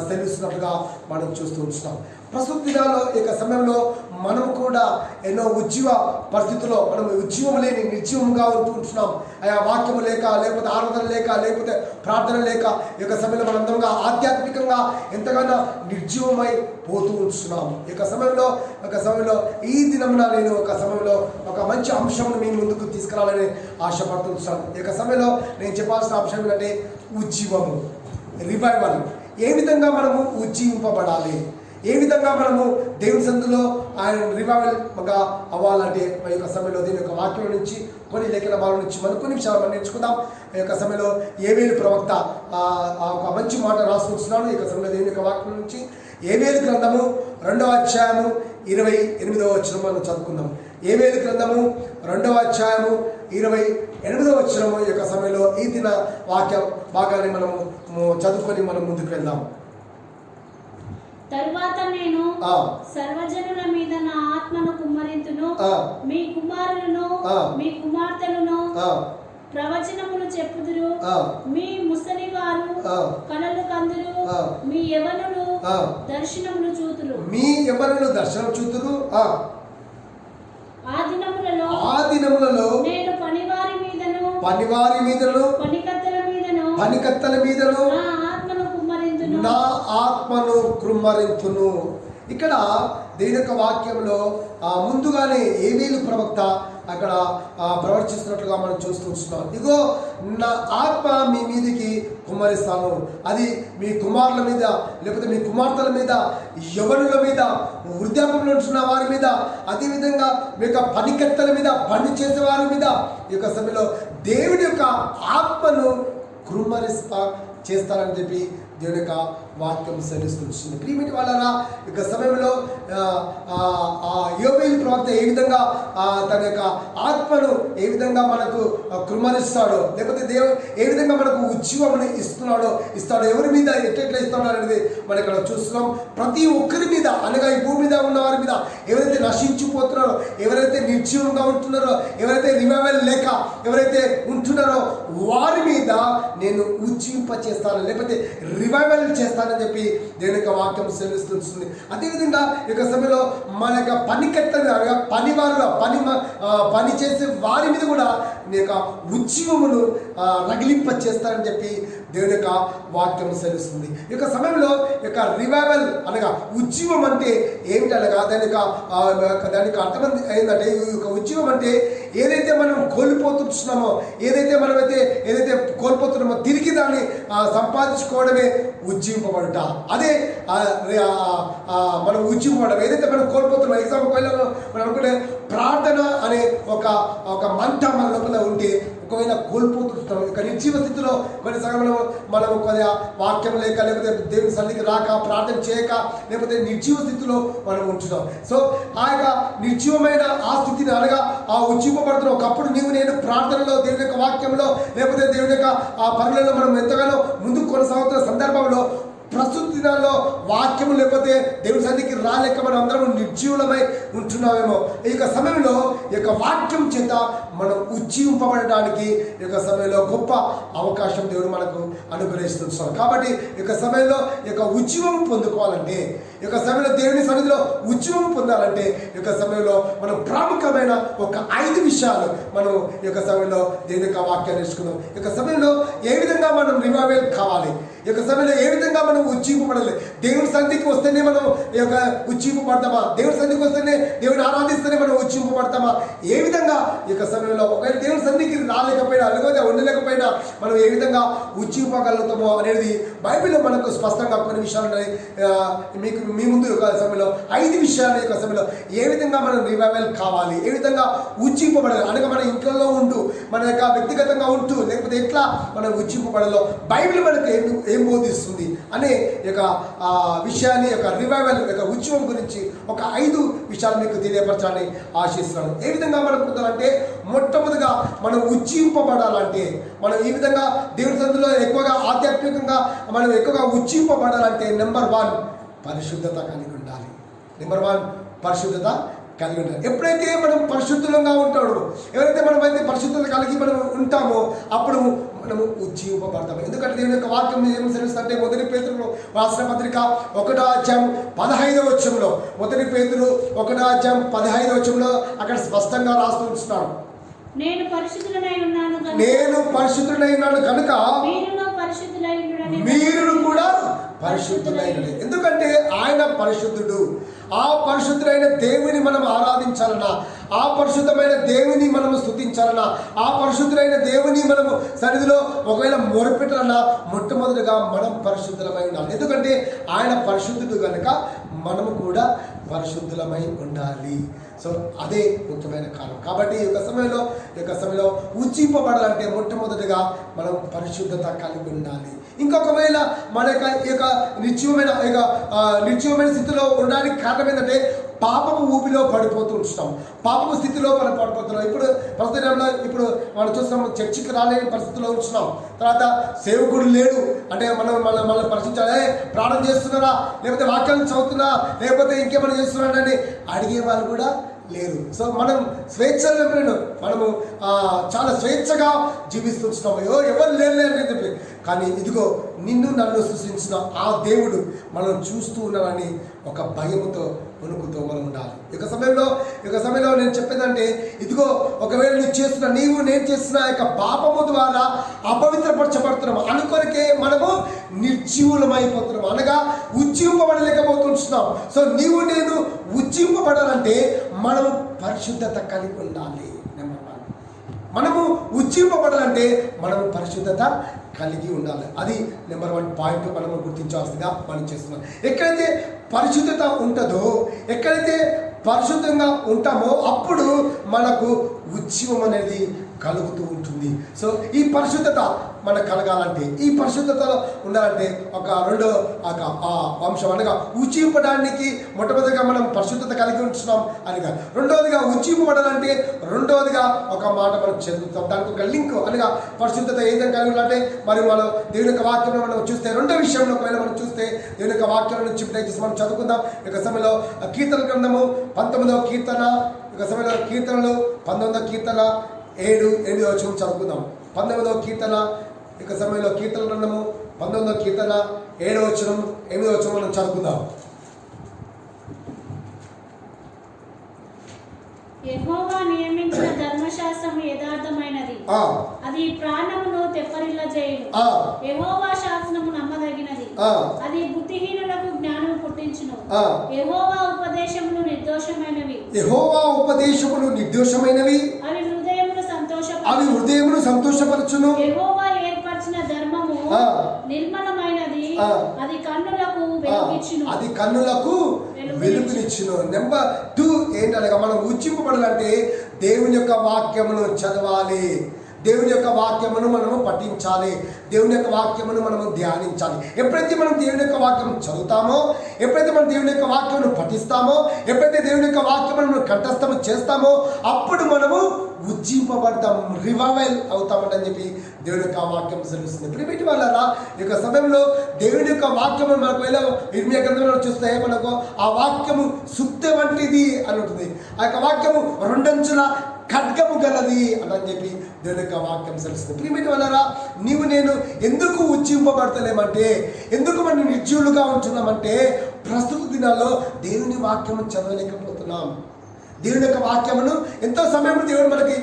Speaker 1: సెలవిస్తున్నట్లుగా మనం చూస్తూ ఉంటున్నాం. ప్రస్తుత దినాల్లో ఈ యొక్క సమయంలో మనం కూడా ఎన్నో ఉజ్జీవ పరిస్థితుల్లో మనం ఉజ్జీవం లేని నిర్జీవంగా ఉంటున్నాం. ఆ వాక్యము లేక, లేకపోతే ఆరాధన లేక, లేకపోతే ప్రార్థన లేక ఈ యొక్క సమయంలో మనందరంగా ఆధ్యాత్మికంగా ఎంతగానో నిర్జీవమై పోతూ ఉంటున్నాం. ఈ యొక్క సమయంలో ఈ దినమున నేను ఒక సమయంలో ఒక మంచి అంశంను మీ ముందుకు తీసుకురావాలని ఆశపడుతున్నాను. ఈ యొక్క సమయంలో నేను చెప్పాల్సిన అంశం ఏంటంటే ఉజ్జీవము, రివైవల్. ఏ విధంగా మనము ఉజ్జీవింపబడాలి, ఏ విధంగా మనము దేవుని సందులో ఆయన రివైవల్గా అవ్వాలంటే ఈ యొక్క సమయంలో దీని యొక్క వాక్యం నుంచి కొన్ని లేఖన భాగం నుంచి మనం కొన్ని విషయాలు మనం నేర్చుకుందాం. ఈ యొక్క సమయంలో యోవేలు ప్రవక్త ఒక మంచి మాట రాసుకుంటున్నాను. ఈ యొక్క సమయంలో దేవుని యొక్క వాక్యం నుంచి యోవేలు గ్రంథము 2వ అధ్యాయము 28వ వచనం మనం చదువుకుందాం. యోవేలు గ్రంథము 2వ అధ్యాయము 28వ వచనము ఈ యొక్క సమయంలో ఈ దిన వాక్య భాగాన్ని మనము చదువుకొని మనం ముందుకు వెళ్దాం.
Speaker 3: తరువాత నేను సర్వజనుల మీద నా ఆత్మను కుమ్మరింతును, మీ కుమారులను మీ కుమార్తెలను ప్రవచనములు చెప్పుదురు, మీ ముసలివారు కలలు కందురు, మీ యవనులు దర్శనములు చూతురు. ఆ దినములలో నేను పనివారి మీదను పనికత్తెల మీదను నా ఆత్మను కృమ్మరింతును. ఇక్కడ దేవుని యొక్క వాక్యంలో ముందుగానే యోవేలు ప్రవక్త అక్కడ ప్రవర్తిస్తున్నట్లుగా మనం చూస్తున్నాం. ఇగో నా ఆత్మ మీ మీదికి కుమ్మరిస్తాను, అది మీ కుమారుల మీద, లేకపోతే మీ కుమార్తెల మీద, యవనుల మీద, వృద్ధాప్యంలో ఉంటున్న వారి మీద, అదేవిధంగా మీ యొక్క పనికత్తెల మీద, పని చేసే వారి మీద ఈ యొక్క సమయంలో దేవుని యొక్క ఆత్మను కుమ్మరిస్తా చేస్తారని చెప్పి
Speaker 1: దేవుని యొక్క వాక్యం సెలవిస్తుంది. ప్రియమైన వాళ్ళారా, ఇక సమయంలో యోవేలు ప్రవక్త ఏ విధంగా తన యొక్క ఆత్మను ఏ విధంగా మనకు కృమరిస్తాడో, లేకపోతే దేవుడు ఏ విధంగా మనకు ఉజ్జీవమును ఇస్తాడో, ఎవరి మీద ఎట్లా ఇస్తాడో అనేది మనం ఇక్కడ చూస్తున్నాం. ప్రతి ఒక్కరి మీద, అనగా ఈ భూమి మీద ఉన్న వారి మీద, ఎవరైతే నశించిపోతున్నారో, ఎవరైతే నిర్జీవంగా ఉంటున్నారో, ఎవరైతే రివైవల్ లేక ఎవరైతే ఉంటున్నారో వారి మీద నేను ఉజ్జీవింపచేస్తాను, లేకపోతే రివైవల్ చేస్తానని చెప్పి దేవుని యొక్క వాక్యం సెలవిస్తుంది. అదేవిధంగా ఈ యొక్క సమయంలో మన యొక్క పనికత్తగా పనివారుగా పని చేసే వారి మీద కూడా నీ యొక్క ఉజ్జీవమును రగిలింప చేస్తారని చెప్పి దేవుని యొక్క వాక్యం సెలవిస్తుంది. ఈ యొక్క సమయంలో ఈ యొక్క రివైవల్ అనగా ఉజ్జీవం అంటే ఏమిటి అనగా దానికి అర్థం ఏంటంటే, ఈ యొక్క ఉజ్జీవం అంటే ఏదైతే మనం కోల్పోతున్నామో, ఏదైతే కోల్పోతున్నామో తిరిగి దాన్ని సంపాదించుకోవడమే ఉజ్జీవింపబడుట. అదే మనం ఉజ్జీవింపబడడం. ఏదైతే మనం కోల్పోతున్నామో, ఎగ్జాంపుల్ మనం అనుకునే ప్రార్థన అనే ఒక మంట మన లోపల ఉంటే ఒకవేళ కోల్పోతుంటాం. ఇక నిర్జీవ స్థితిలో కొన్ని సమయంలో మనం కొద్దిగా వాక్యం లేక, లేకపోతే దేవుని సన్నిధికి రాక, ప్రార్థన చేయక, లేకపోతే నిర్జీవ స్థితిలో మనం ఉంటున్నాం. సో ఆ యొక్క నిర్జీవమైన ఆ స్థితిని అనగా ఆ ఉజ్జీవపడుతున్నాం. ఒకప్పుడు నేను ప్రార్థనలో, దేవుని యొక్క వాక్యంలో, లేకపోతే దేవుని యొక్క ఆ పనులలో మనం ఎంతగానో ముందుకు కొనసాగుతున్న సందర్భంలో ప్రస్తుత దినాల్లో వాక్యము లేకపోతే దేవుని సన్నిధికి రాలేక మనం అందరం నిర్జీవులమై ఉంటున్నామేమో. ఈ యొక్క సమయంలో ఈ యొక్క వాక్యం చేత మనం ఉజ్జీవింపబడడానికి ఈ యొక్క సమయంలో గొప్ప అవకాశం దేవుడు మనకు అనుగ్రహిస్తున్నాడు. కాబట్టి ఈ యొక్క సమయంలో ఈ యొక్క ఉజ్జీవం పొందుకోవాలంటే, ఈ యొక్క సమయంలో దేవుని సన్నిధిలో ఉజ్జీవం పొందాలంటే, ఈ యొక్క సమయంలో మనం ప్రాముఖ్యమైన ఒక 5 విషయాలు మనం ఈ యొక్క సమయంలో దేవుని యొక్క వాక్యాన్ని నేర్చుకుందాం. ఈ యొక్క సమయంలో ఏ విధంగా మనం రివైవల్ కావాలి, ఈ యొక్క సమయంలో ఏ విధంగా మనం ఉజ్జీవింపబడాలి. దేవుని సన్నిధికి వస్తేనే మనం ఈ యొక్క ఉజ్జీవింపబడతామా? దేవుని సన్నిధికి వస్తేనే, దేవుని ఆరాధిస్తేనే మనం ఉజ్జీవింపబడతామా? ఏ విధంగా ఈ యొక్క సమయంలో ఒకవేళ దేవుని సన్నిధికి రాలేకపోయినా, లేకపోతే ఉండలేకపోయినా మనం ఏ విధంగా ఉజ్జీవింపగలుగుతామో అనేది బైబిల్లో మనకు స్పష్టంగా కొన్ని విషయాలు ఉన్నాయి. మీకు మీ ముందు ఒక సమయంలో 5 విషయాలు ఈ యొక్క సమయంలో ఏ విధంగా మనం రివైవల్ కావాలి, ఏ విధంగా ఉజ్జీవింపబడాలి, అనగా మన ఇంట్లో ఉంటూ, మన యొక్క వ్యక్తిగతంగా ఉంటూ, లేకపోతే ఎట్లా మనం ఉజ్జీవింపబడాలో బైబిల్ మనకు ఏం బోధిస్తుంది అనే యొక్క విషయాన్ని, యొక్క రివైవల్ యొక్క ఉజ్జీవం గురించి ఒక 5 విషయాలు మీకు తెలియపరచాలని ఆశిస్తున్నాను. ఏ విధంగా మనం పొందాలంటే, మొట్టమొదటిగా మనం ఉజ్జీవింపబడాలంటే, మనం ఈ విధంగా దేవుని సన్నిధిలో ఎక్కువగా ఆధ్యాత్మికంగా మనం ఎక్కువగా ఉజ్జీవింపబడాలంటే నెంబర్ 1 పరిశుద్ధత కలిగి ఉండాలి. నెంబర్ 1 పరిశుద్ధత కలిగి ఉండాలి. ఎప్పుడైతే మనం పరిశుద్ధంగా ఉంటాడో, ఎవరైతే మనమైతే పరిశుద్ధత కలిగి మనం ఉంటామో అప్పుడు మనము ఉజ్జీవింపబడతాము. ఎందుకంటే దేవుని యొక్క వాక్యం ఏం తెలుస్తుందంటే, మొదటి పేతురు రాసిన పత్రిక 1వ అధ్యాయం 15వ వచనంలో, మొదటి పేతురు 1వ అధ్యాయం 15వ వచనంలో అక్కడ స్పష్టంగా రాస్తూ ఉంటున్నాడు,
Speaker 3: నేను పరిశుద్ధుడనై ఉన్నాను కనుక
Speaker 1: మీరు కూడా పరిశుద్ధులైన. ఎందుకంటే ఆయన పరిశుద్ధుడు. ఆ పరిశుద్ధులైన దేవుని మనం ఆరాధించాలన్నా, ఆ పరిశుద్ధమైన దేవుని మనము స్తుతించాలన్నా, ఆ పరిశుద్ధులైన దేవుని మనము సన్నిధిలో ఒకవేళ మొరపెట్టాలన్నా మొట్టమొదటిగా మనం పరిశుద్ధులమై ఉండాలి. ఎందుకంటే ఆయన పరిశుద్ధుడు కనుక మనము కూడా పరిశుద్ధులమై ఉండాలి. సో అదే ముఖ్యమైన కారణం. కాబట్టి ఈ యొక్క సమయంలో ఉజ్జీవింపబడాలంటే మొట్టమొదటిగా మనం పరిశుద్ధత కలిగి ఉండాలి. ఇంకొకవేళ మన యొక్క నిత్యమైన స్థితిలో ఉండడానికి కారణం ఏంటంటే, పాపపు ఊపిలో పడిపోతూ ఉంటున్నాం, పాపపు స్థితిలో మనం పడిపోతున్నాం. ఇప్పుడు మనం చూస్తున్నాం, చర్చికి రాలేని పరిస్థితిలో ఉంటున్నాం. తర్వాత సేవకుడు లేడు అంటే మనం పరిశీలించాలి, ప్రాణం చేస్తున్నారా, లేకపోతే వాక్యాలను చదువుతున్నా, లేకపోతే ఇంకేమైనా చేస్తున్నారని అడిగే వాళ్ళు కూడా లేరు. సో మనం మనము చాలా స్వేచ్ఛగా జీవిస్తున్నాము. ఎవరు లేరు అని చెప్పి, కానీ ఇదిగో నిన్ను నన్ను సృష్టించిన ఆ దేవుడు మనం చూస్తూ ఉన్నాడని ఒక భయముతో వణుకుతో మనం ఉండాలి. ఈ సమయంలో నేను చెప్పేదంటే, ఇదిగో ఒకవేళ నేను చేస్తున్న యొక్క పాపము ద్వారా అపవిత్రపరచబడుతున్నాము అనుకొనికే మనము నిర్జీవులమైపోతున్నాము, అనగా ఉజ్జీవింపబడలేకపోతున్నాం. సో నేను ఉజ్జీవింపబడాలంటే మనము పరిశుద్ధత కలిగి ఉండాలి. నెంబర్ 1 మనము ఉజ్జీవింపబడాలంటే మనము పరిశుద్ధత కలిగి ఉండాలి. అది నెంబర్ 1 పాయింట్ మనము గుర్తించాల్సిందిగా మనం చేస్తున్నాం. ఎక్కడైతే పరిశుద్ధత ఉంటుందో, ఎక్కడైతే పరిశుద్ధంగా ఉంటామో అప్పుడు మనకు ఉజ్జీవం అనేది కలుగుతూ ఉంటుంది. సో ఈ పరిశుద్ధత మనకు కలగాలంటే, ఈ పరిశుద్ధతలో ఉండాలంటే ఒక రెండో ఆ అంశం అనగా ఉజ్జీంపడానికి మొట్టమొదటిగా మనం పరిశుద్ధత కలిగి ఉంటున్నాం అనగా, రెండవదిగా ఉజ్జీంపబడాలంటే రెండవదిగా ఒక మాట మనం చదువుతాం, దానికి ఒక లింక్ అనగా పరిశుద్ధత ఏదైనా కలిగి ఉండాలంటే మరి మనం దేవుని యొక్క వాక్యంలో మనం చూస్తే రెండో విషయంలో ఒకవేళ మనం చూస్తే దేవుని యొక్క వాక్యం నుంచి దయచేసి మనం చదువుకుందాం. ఈ సమయంలో కీర్తన గ్రంథము 19వ కీర్తన, ఈ సమయంలో కీర్తనలు 19వ కీర్తన 7-8 వచనం చదువుకుందాం. 19వ కీర్తన, ఇక సమయంలో కీర్తన గ్రంథము 19వ కీర్తన 7వ వచనం 8వ వచనం మనం చదువుకుందాం.
Speaker 3: యెహోవా నియమించిన ధర్మశాస్త్రము యథార్థమైనది, అది ప్రాణమును తెప్పరిల్లజేయును. యెహోవా శాసనము నమ్మదగినది, అది బుద్ధిహీనులకు జ్ఞానము పుట్టించును. యెహోవా ఉపదేశములు నిర్దోషమైనవి,
Speaker 1: యెహోవా ఉపదేశములు నిర్దోషమైనవి,
Speaker 3: అవి హృదయమును
Speaker 1: సంతోషపరచును.
Speaker 3: యెహోవా ఏర్పరిచిన ధర్మము నిర్మలమైనది, అది కన్నులకు వెలుగిచ్చును.
Speaker 1: అది కన్నులకు వెలుగునిచ్చును. నెంబర్ 2 ఏంటనగా మనం ఉజ్జింపబడాలంటే దేవుని యొక్క వాక్యమును చదవాలి, దేవుని యొక్క వాక్యమును మనము పఠించాలి, దేవుని యొక్క వాక్యమును మనము ధ్యానించాలి. ఎప్పుడైతే మనం దేవుని యొక్క వాక్యం చదువుతామో, ఎప్పుడైతే మనం దేవుని యొక్క వాక్యమును పఠిస్తామో, ఎప్పుడైతే దేవుని యొక్క వాక్యమును కంఠస్థము చేస్తామో అప్పుడు మనము ఉజ్జింపబడతాం, రివైవల్ అవుతామని చెప్పి దేవుని యొక్క వాక్యం తెలుస్తుంది. ప్రియమైన వాళ్ళారా, ఈ యొక్క సమయంలో దేవుని యొక్క వాక్యము మనకు ఇర్మియా గ్రంథంలో చూస్తే మనకు ఆ వాక్యము సుత్తి వంటిది అని ఉంటుంది. ఆ యొక్క వాక్యము రెండంచుల ఖడ్గము గలది అని చెప్పి దేవుని యొక్క వాక్యం తెలుస్తుంది. ప్రియమైన వాళ్ళారా, నీవు నేను ఎందుకు ఉజ్జింపబడతలేమంటే, ఎందుకు మనం నిర్జీవులుగా ఉంటున్నామంటే ప్రస్తుత దినాల్లో దేవుని వాక్యము చదవలేకపోతున్నాం. దేవుని యొక్క వాక్యమును ఎంతో సమయం దేవుడు మనకి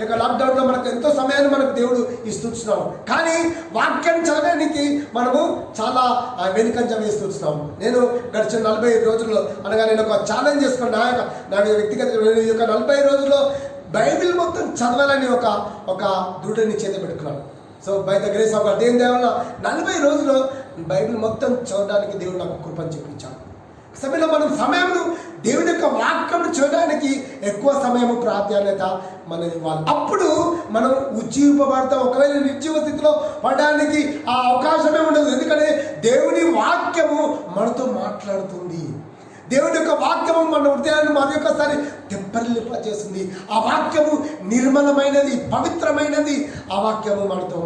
Speaker 1: ఇక లాక్డౌన్లో మనకు ఎంతో సమయాన్ని మనకు దేవుడు ఇస్తున్నాం, కానీ వాక్యాన్ని చదవడానికి మనము చాలా వెనుకంజ వేస్తున్నాం. నేను గడిచిన 45 రోజుల్లో అనగా నేను ఒక ఛాలెంజ్ చేసుకుని నా వ్యక్తిగత ఈ యొక్క 45 రోజుల్లో బైబిల్ మొత్తం చదవాలని ఒక దృఢని చేత పెట్టుకున్నాను. So by the grace of God, దేవుని దయ వల్ల 40 రోజుల్లో బైబిల్ మొత్తం చదవడానికి దేవుడు నాకు కృపను చూపించాడు. సమయంలో మనం సమయంను దేవుని యొక్క వాక్యం చూడడానికి ఎక్కువ సమయం ప్రాధాన్యత మనం ఇవ్వాలి. అప్పుడు మనం ఉజ్జీవింపబడతాం. ఒకవేళ నిర్జీవ స్థితిలో పడడానికి ఆ అవకాశమే ఉండదు, ఎందుకంటే దేవుని వాక్యము మనతో మాట్లాడుతుంది. దేవుని యొక్క వాక్యము మన హృదయాన్ని మరి ఒక్కసారి తెప్పరిల్లింపజేస్తుంది. ఆ వాక్యము నిర్మలమైనది, పవిత్రమైనది. ఆ వాక్యము మనతో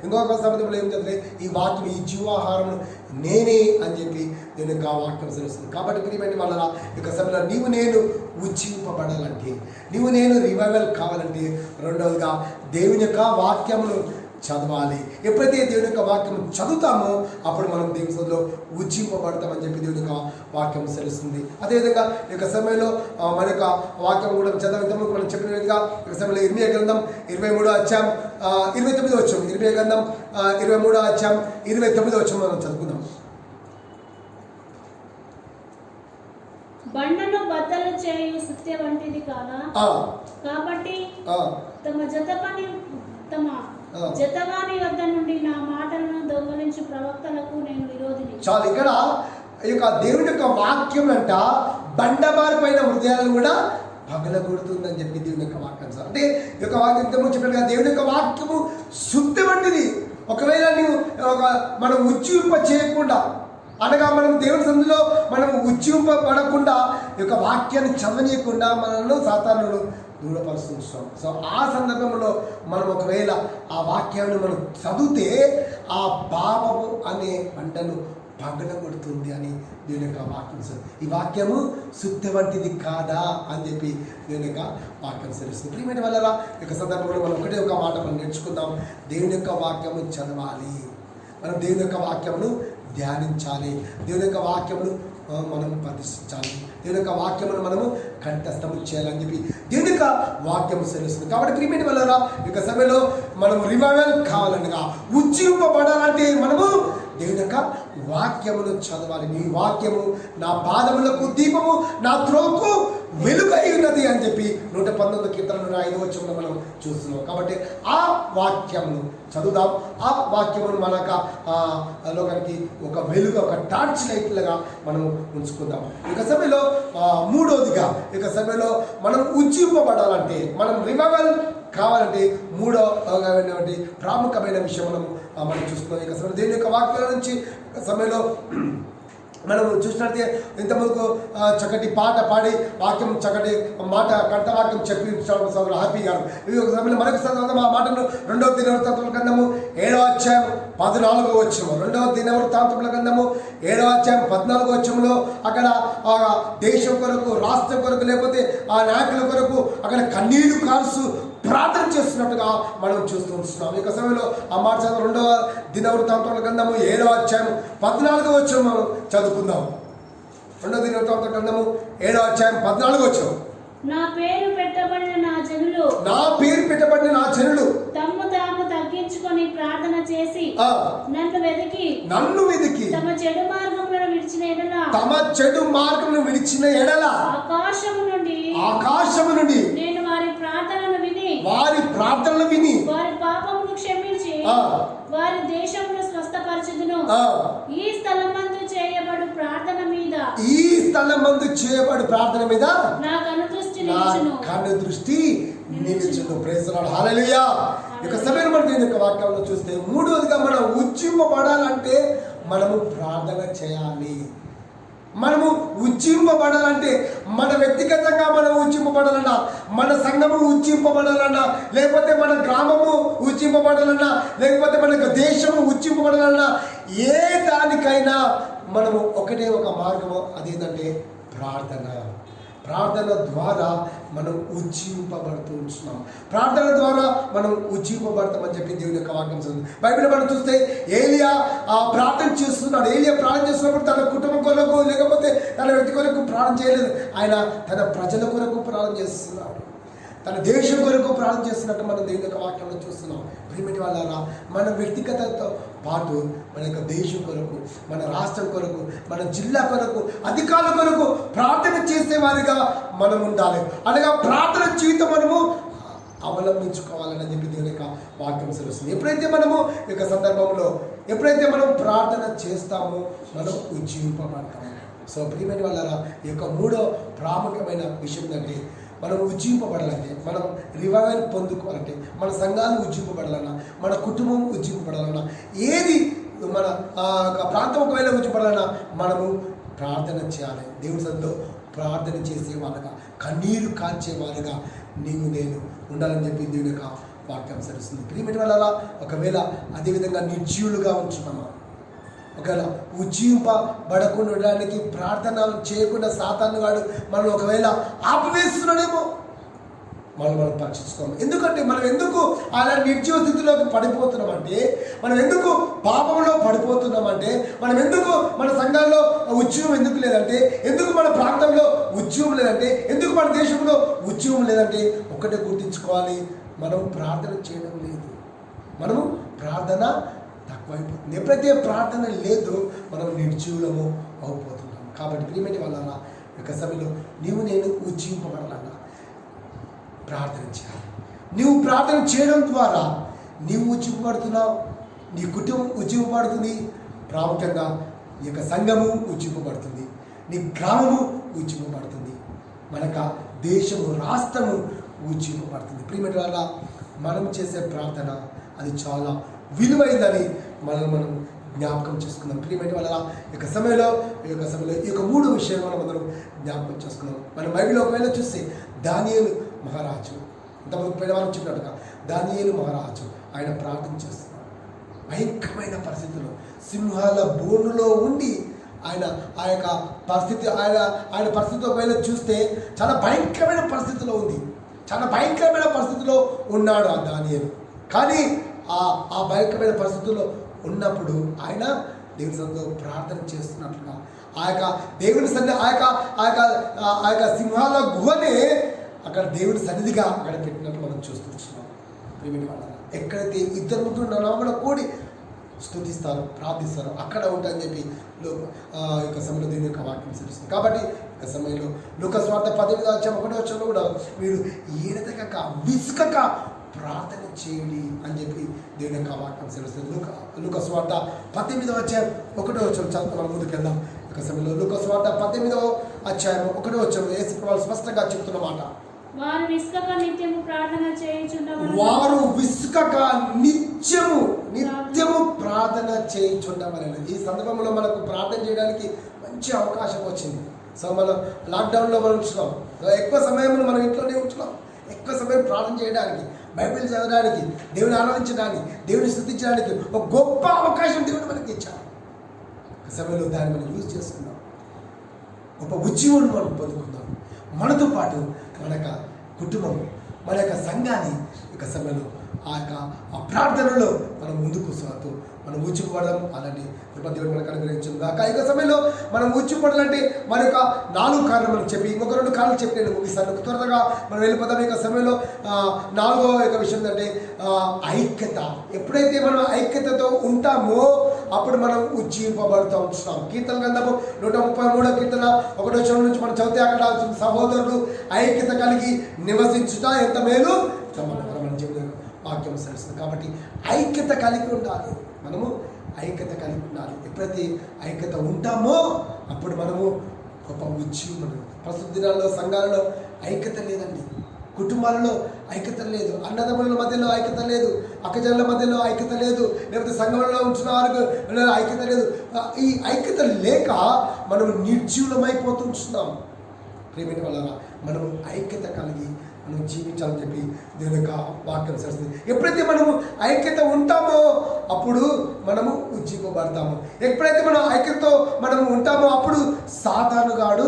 Speaker 1: ఇంకొక సమయంలో ఏం చెప్తే ఈ వాక్యం, ఈ జీవాహారము నేనే అని చెప్పి దేవుని యొక్క వాక్యం తెలుస్తుంది. కాబట్టి ప్రియమైన వాళ్ళ యొక్క సమయంలో నీవు నేను ఉజ్జీవింపబడాలంటే, నీవు నేను రివైవల్ కావాలంటే రెండవదిగా దేవుని యొక్క వాక్యమును చదవాలి. ఎప్పుడైతే దేవుని యొక్క వాక్యం చదువుతామో అప్పుడు మనం దేవుని సన్నిధిలో ఉజ్జీవింపబడతామని చెప్పి దేవుని యొక్క వాక్యం తెలుస్తుంది. అదేవిధంగా ఈ యొక్క సమయంలో మన యొక్క వాక్యం కూడా చదవడం మనం చెప్పిన విధంగా ఈ సమయంలో ఇర్మియా గ్రంథం 23వ అధ్యాయం 29వ వచనం, ఇర్మియా గ్రంథం 23వ అధ్యాయం 29వ వచనం మనం చదువుకుందాం.
Speaker 3: బండను బద్దలు చేయు సుత్తి వంటిది కాదా, కాబట్టి తమ జతవాని వద్ద నుండి నా మాటలను దొంగలించు ప్రవక్తలకు నేను విరోధిని.
Speaker 1: చాలు, ఇక్కడ ఈ యొక్క దేవుని యొక్క వాక్యం అంట బండబారి పైన హృదయాలను కూడా పగలగొడుతుందని చెప్పి దేవుని యొక్క వాక్యం. అంటే ఈ యొక్క వాక్యం చెప్పినట్టుగా దేవుని యొక్క వాక్యము శుద్ధి వంటిది. ఒకవేళ నీవు మనం ఉజ్జీవింప చేయకుండా అనగా మనం దేవుని సన్నిధిలో మనం ఉజ్జీవింపబడకుండా ఈ యొక్క వాక్యాన్ని చదవనీయకుండా మనల్ని సాతానుడు దూరపరుస్తున్నాం. సో ఆ సందర్భంలో మనం ఒకవేళ ఆ వాక్యాన్ని మనం చదివితే ఆ పాపము అనే పంటను పగలగొడుతుంది అని దేవుని యొక్క వాక్యం. ఈ వాక్యము శుద్ధి వంటిది కాదా అని చెప్పి దేవుని యొక్క వాక్యం తెలుస్తుంది. ప్రియమైన వల్ల ఈ యొక్క సందర్భంలో మనం ఒకటే ఒక మాట మనం నేర్చుకుందాం. దేవుని యొక్క వాక్యము చదవాలి, మనం దేవుని యొక్క వాక్యమును ధ్యానించాలి, దేవుని యొక్క వాక్యమును మనం ప్రతిష్ఠించాలి, దేవుని యొక్క వాక్యమును మనము కంఠస్థము చేయాలని చెప్పి దేవుని యొక్క వాక్యం తెలుస్తుంది. కాబట్టి ప్రియమైన వల్ల ఈ యొక్క సమయంలో మనము రివైవల్ కావాలనగా ఉజ్జీవింపబడాలంటే మనము దేవుని యొక్క వాక్యమును చదవాలి. నీ వాక్యము నా పాదములకు దీపము, నా త్రోకు వెలుగై ఉన్నది అని చెప్పి 119 కీర్తన 5వ వచనంలో మనం చూస్తున్నాం. కాబట్టి ఆ వాక్యమును చదువుదాం. ఆ వాక్యమును మనకు లోకానికి ఒక వెలుగు, ఒక టార్చ్ లైట్ లాగా మనం ఉంచుకుందాం. ఇక సమయంలో మూడోదిగా, ఇక సమయంలో మనం ఉజ్జింపబడాలంటే, మనం రివైవల్ కావాలంటే మూడవటువంటి ప్రాముఖ్యమైన విషయం మనం చూసుకున్నాం. ఇక సమయంలో దేని యొక్క వాక్యాల నుంచి సమయంలో మనం చూసినట్లయితే ఇంతమందికి చక్కటి పాట పాడి వాక్యం, చక్కటి మాట, కంఠవాక్యం చెప్పి సోదరు హ్యాపీ గారు ఈ ఒక సమయంలో మరొక సందర్భం ఆ మాటను 2వ దినవృత్తాంతముల గ్రంథము 7వ అధ్యాయం 14వ వచనం, 2వ దినవృత్తాంతముల గ్రంథము 7వ అధ్యాయం 14వ వచనంలో అక్కడ దేశం కొరకు, రాష్ట్రం కొరకు, లేకపోతే ఆ నాయకుల కొరకు అక్కడ కన్నీరు కాల్సు ప్రార్థన చేస్తున్నట్టుగా మనం చూస్తూ ఉంటున్నాం. ఈ సమయంలో ఆ మాట 2వ దినవృత్తాంతముల గ్రంథము 7వ అధ్యాయం 14వ వచనం మనం చదువుకుందాం. 2వ దినవృత్తాంతముల గ్రంథము 7వ అధ్యాయం 14వ వచనం.
Speaker 3: నా పేరు పెట్టబడిన నా జనులు తమ్ము తాము తగ్గించుకొని ప్రార్థన చేసి నన్ను వెదికి తమ చెడు మార్గములను విడిచిన ఎడల ఆకాశము నుండి నేను వారి ప్రార్థనను విని వారి పాపమును క్షమించి వారి దేశమును స్వస్థపరచుదును. ఈ స్థలమందు చేయబడు ప్రార్థన మీద నా కనుదృష్టి నిలుచును. ప్రైజ్ ది లార్డ్, హల్లెలూయా. ఇక సమయంలో మనం దీని యొక్క వాక్యంలో చూస్తే మూడవదిగా మనం ఉజ్జింపబడాలంటే మనము ప్రార్థన చేయాలి. మనము ఉజ్జింపబడాలంటే మన వ్యక్తిగతంగా మనం ఉజ్జింపబడాలన్నా, మన సంఘము ఉజ్జింపబడాలన్నా, లేకపోతే మన గ్రామము ఉజ్జింపబడాలన్నా, లేకపోతే మన దేశము ఉజ్జింపబడాలన్నా, ఏ దానికైనా మనము ఒకటే ఒక మార్గము, అదేంటంటే ప్రార్థన ద్వారా మనం ఉజ్జింపబడుతూ ఉంటున్నాం. ప్రార్థన ద్వారా మనం ఉజ్జింపబడతామని చెప్పి దేవుని యొక్క వాక్యం చదువు. బైబిల్ మనం చూస్తే ఏలియా ప్రార్థన చేస్తున్నాడు. ఏలియా ప్రార్థన చేస్తున్నప్పుడు తన కుటుంబం కొరకు, లేకపోతే తన వ్యక్తి కొరకు ప్రార్థన చేయలేదు. ఆయన తన ప్రజల కొరకు ప్రార్థన చేస్తున్నాడు, తన దేశం కొరకు ప్రార్థన చేస్తున్నట్టు మనం దేవుని యొక్క వాక్యంలో చూస్తున్నాం. ప్రియమైన వాళ్ళారా, మన వ్యక్తిగతతో పాటు మన యొక్క దేశం కొరకు, మన రాష్ట్రం కొరకు, మన జిల్లా కొరకు, అధికారుల కొరకు ప్రార్థన చేసేవారిగా మనం ఉండాలి. అనగా ప్రార్థన జీవితం మనము అవలంబించుకోవాలని చెప్పి దేవుని యొక్క వాక్యం తెలుస్తుంది. ఎప్పుడైతే మనము ఈ యొక్క సందర్భంలో ఎప్పుడైతే మనం ప్రార్థన చేస్తామో మనం ఉజ్జీవింపబడతాము. సో ప్రియమైన వాళ్ళారా, ఈ యొక్క మూడో ప్రాముఖ్యమైన విషయం ఏంటంటే, మనం ఉజ్జింపబడాలంటే, మనం రివైవల్ పొందుకోవాలంటే, మన సంఘాలు ఉజ్జింపబడాలన్నా, మన కుటుంబం ఉజ్జింపబడాలన్నా, ఏది మన ప్రాంతం ఒకవేళ ఉజ్జింపబడాలన్నా మనము ప్రార్థన చేయాలి. దేవుని సన్నిధిలో ప్రార్థన చేసేవాళ్ళుగా, కన్నీరు కాల్చేవాళ్ళుగా నేను ఉండాలని చెప్పి దేవుని యొక్క వాక్యం సరిస్తుంది. ప్రియమైన వాళ్ళ ఒకవేళ అదేవిధంగా నిర్జీవులుగా ఉంచున్నామా, ఒకవేళ ఉజ్జింపబడకుండా ఉండడానికి ప్రార్థన చేయకుండా సాతాను వాడు మనం ఒకవేళ ఆపివేస్తున్నాడేమో మనం పరీక్షించుకోము. ఎందుకంటే మనం ఎందుకు అలా నిర్జీవ స్థితిలోకి పడిపోతున్నామంటే, మనం ఎందుకు పాపంలో పడిపోతున్నామంటే, మనం ఎందుకు మన సంఘాల్లో ఉద్యమం ఎందుకు లేదంటే, ఎందుకు మన ప్రాంతంలో ఉద్యమం లేదంటే, ఎందుకు మన దేశంలో ఉద్యమం లేదంటే ఒకటే గుర్తించుకోవాలి, మనం ప్రార్థన చేయడం లేదు. మనము ప్రార్థన తక్కువైపోతుంది. ఎప్పుడైతే ప్రార్థన లేదో మనం నిర్జీవులము అయిపోతున్నాం. కాబట్టి ప్రియమైన వాళ్ళ యొక్క సమయంలో నేను ఉజ్జీవింపబడాలన్నా ప్రార్థన చేయాలి. నీవు ప్రార్థన చేయడం ద్వారా నీవు ఉజ్జీవింపబడుతున్నావు, నీ కుటుంబం ఉజ్జీవింపబడుతుంది, ప్రాముఖ్యంగా నీ యొక్క సంఘము ఉజ్జీవింపబడుతుంది, నీ గ్రామము ఉజ్జీవింపబడుతుంది, మనక దేశము, రాష్ట్రము ఉజ్జీవింపబడుతుంది. ప్రియమైన వాళ్ళ మనం చేసే ప్రార్థన అది చాలా విలువైందని మనం జ్ఞాపకం చేసుకున్నాం. ప్రియమైన వాళ్ళ ఈ యొక్క సమయంలో ఈ యొక్క మూడు విషయాలు మనం జ్ఞాపకం చేసుకున్నాం. మనం బైబిల్లో ఒకవేళ చూస్తే దానియేలు మహారాజు, ఇంతమంది పేదవాళ్ళు చెప్పినట్టుగా దానియేలు మహారాజు ఆయన ప్రార్థన చేస్తున్నాడు. భయంకరమైన పరిస్థితుల్లో సింహాల బోనులో ఉండి ఆయన ఆ యొక్క పరిస్థితి ఆయన పరిస్థితి ఒకవేళ చూస్తే చాలా భయంకరమైన పరిస్థితిలో ఉంది, చాలా భయంకరమైన పరిస్థితిలో ఉన్నాడు ఆ దానియేలు. కానీ ఆ భయంకరమైన పరిస్థితుల్లో ఉన్నప్పుడు ఆయన దేవుని సన్నిధిలో ప్రార్థన చేస్తున్నట్లుగా ఆ యొక్క దేవుని సన్నిధి ఆ యొక్క సింహాల గుహనే అక్కడ దేవుని సన్నిధిగా అక్కడ పెట్టినట్టు మనం చూస్తున్నాం. ప్రియమైన వాళ్ళ ఎక్కడైతే ఇద్దరు ముగ్గురు నామమున కూడి స్తుతిస్తారు, ప్రార్థిస్తారు, అక్కడ ఉంటాయని చెప్పి యొక్క సమయంలో దేవుని యొక్క వాక్యం తెలుస్తుంది. కాబట్టి
Speaker 1: ఆ సమయంలో లూకా సువార్త 18:1 కూడా మీరు ఏడతెగక విసుకక ప్రార్థన చేయండి అని చెప్పి దేవుని యొక్క వాక్యం తెలుస్తుంది. లూకా సువార్త 18:1 చదువుతూ మనం ముందుకెళ్దాం. ఒక సమయంలో లూకా సువార్త 18:1 యేసు ప్రభువు స్పష్టంగా చెప్తున్న మాట,
Speaker 3: వారు విసుకక నిత్యము ప్రార్థన
Speaker 1: చేయుచుండవలెను. ఈ సందర్భంలో మనకు ప్రార్థన చేయడానికి మంచి అవకాశం వచ్చింది. సో మనం లాక్డౌన్లో మనం ఉంటున్నాం, ఎక్కువ సమయం మనం ఇంట్లోనే ఉంటున్నాం. ఎక్కువ సమయం ప్రార్థన చేయడానికి, బైబిల్ చదవడానికి, దేవుని ఆరాధించడానికి, దేవుని స్తుతించడానికి ఒక గొప్ప అవకాశం దేవుడు మనకి ఇచ్చాడు. ఒక సమయంలో దాన్ని మనం యూజ్ చేసుకుందాం, గొప్ప ఉద్యోగం మనం పొందుకుందాం. మనతో పాటు మన యొక్క కుటుంబం, మన యొక్క సంఘాన్ని ఒక సమయంలో ఆ ప్రార్థనలో మనం ముందుకు సాగుతూ మనం ఊచుకుపడదాం. అలాంటి దేవుడు మనకు అనుగ్రహించింది కాక. ఈ సమయంలో మనం ఊచుకుపడాలంటే మన యొక్క 4 కారణం మనం చెప్పి ఇంకొక 2 కారణాలు చెప్పి నేను ముగిస్తాను. త్వరగా మనం వెళ్ళిపోతాం. ఈ సమయంలో 4వ విషయం ఏంటంటే ఐక్యత. ఎప్పుడైతే మనం ఐక్యతతో ఉంటామో అప్పుడు మనం ఉజ్జీవింపబడుతూ ఉంటున్నాం. కీర్తన గ్రంథము 133వ కీర్తన 1 నుంచి మనం చదివితే అక్కడ సహోదరులు ఐక్యత కలిగి నివసించుట ఎంత మేలు మన జీవితంలో వాక్యం తెలుస్తుంది. కాబట్టి ఐక్యత కలిగి ఉండాలి, మనము ఐక్యత కలిగి ఉండాలి. ఎప్పుడైతే ఐక్యత ఉంటామో అప్పుడు మనము గొప్ప ఉజ్జీవం. ప్రస్తుత దినాల్లో సంఘాలలో ఐక్యత లేదండి, కుటుంబాలలో ఐక్యత లేదు, అన్నదమ్ముల మధ్యలో ఐక్యత లేదు, అక్కజనుల మధ్యలో ఐక్యత లేదు, లేకపోతే సంఘంలో ఉంటున్న వారికి ఐక్యత లేదు. ఈ ఐక్యత లేక మనం నిర్జీవులమైపోతుంటున్నాం. ప్రేమైన వల్ల మనము ఐక్యత కలిగి మనం జీవించాలని చెప్పి దేవుని యొక్క వాక్యం చేస్తుంది. ఎప్పుడైతే మనము ఐక్యత ఉంటామో అప్పుడు మనము ఉజ్జీవింపబడతాము. ఎప్పుడైతే మనం ఐక్యతతో మనము ఉంటామో అప్పుడు సాతానుగాడు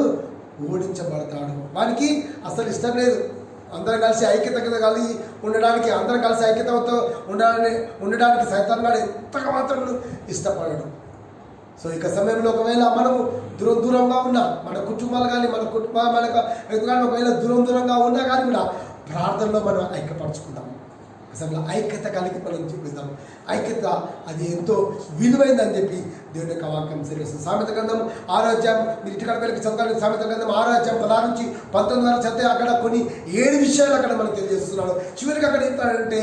Speaker 1: ఓడించబడతాడు. వానికి అసలు ఇష్టం లేదు అందరం కలిసి ఐక్యత కలిగి ఉండడానికి, అందరం కలిసి ఐక్యతతో ఉండడానికి సాతానుగాడు ఎంతగా మాత్రం ఇష్టపడడు. సో ఇక సమయంలో ఒకవేళ మనము దూరంగా ఉన్నా, మన కుటుంబాలు కానీ మన ఒకవేళ దూరంగా ఉన్నా కానీ కూడా ప్రార్థనలో మనం ఐక్యపరచుకుంటాము. అసలు ఐక్యత కలిగి మనం చూపిస్తాం. ఐక్యత అది ఎంతో విలువైందని చెప్పి దేవుని యొక్క వాక్యం తెలియజేస్తుంది. సామెత గ్రంథం 6వ అధ్యాయం, మీరు ఇంటికాడ వెళ్ళి చదవాలి. సామెత గ్రంథం 6వ అధ్యాయం 16 నుంచి 19 వరకు చదివితే అక్కడ కొన్ని 7 విషయాలు అక్కడ మనకు తెలియజేస్తున్నాడు. చివరికి అక్కడ ఏంటంటే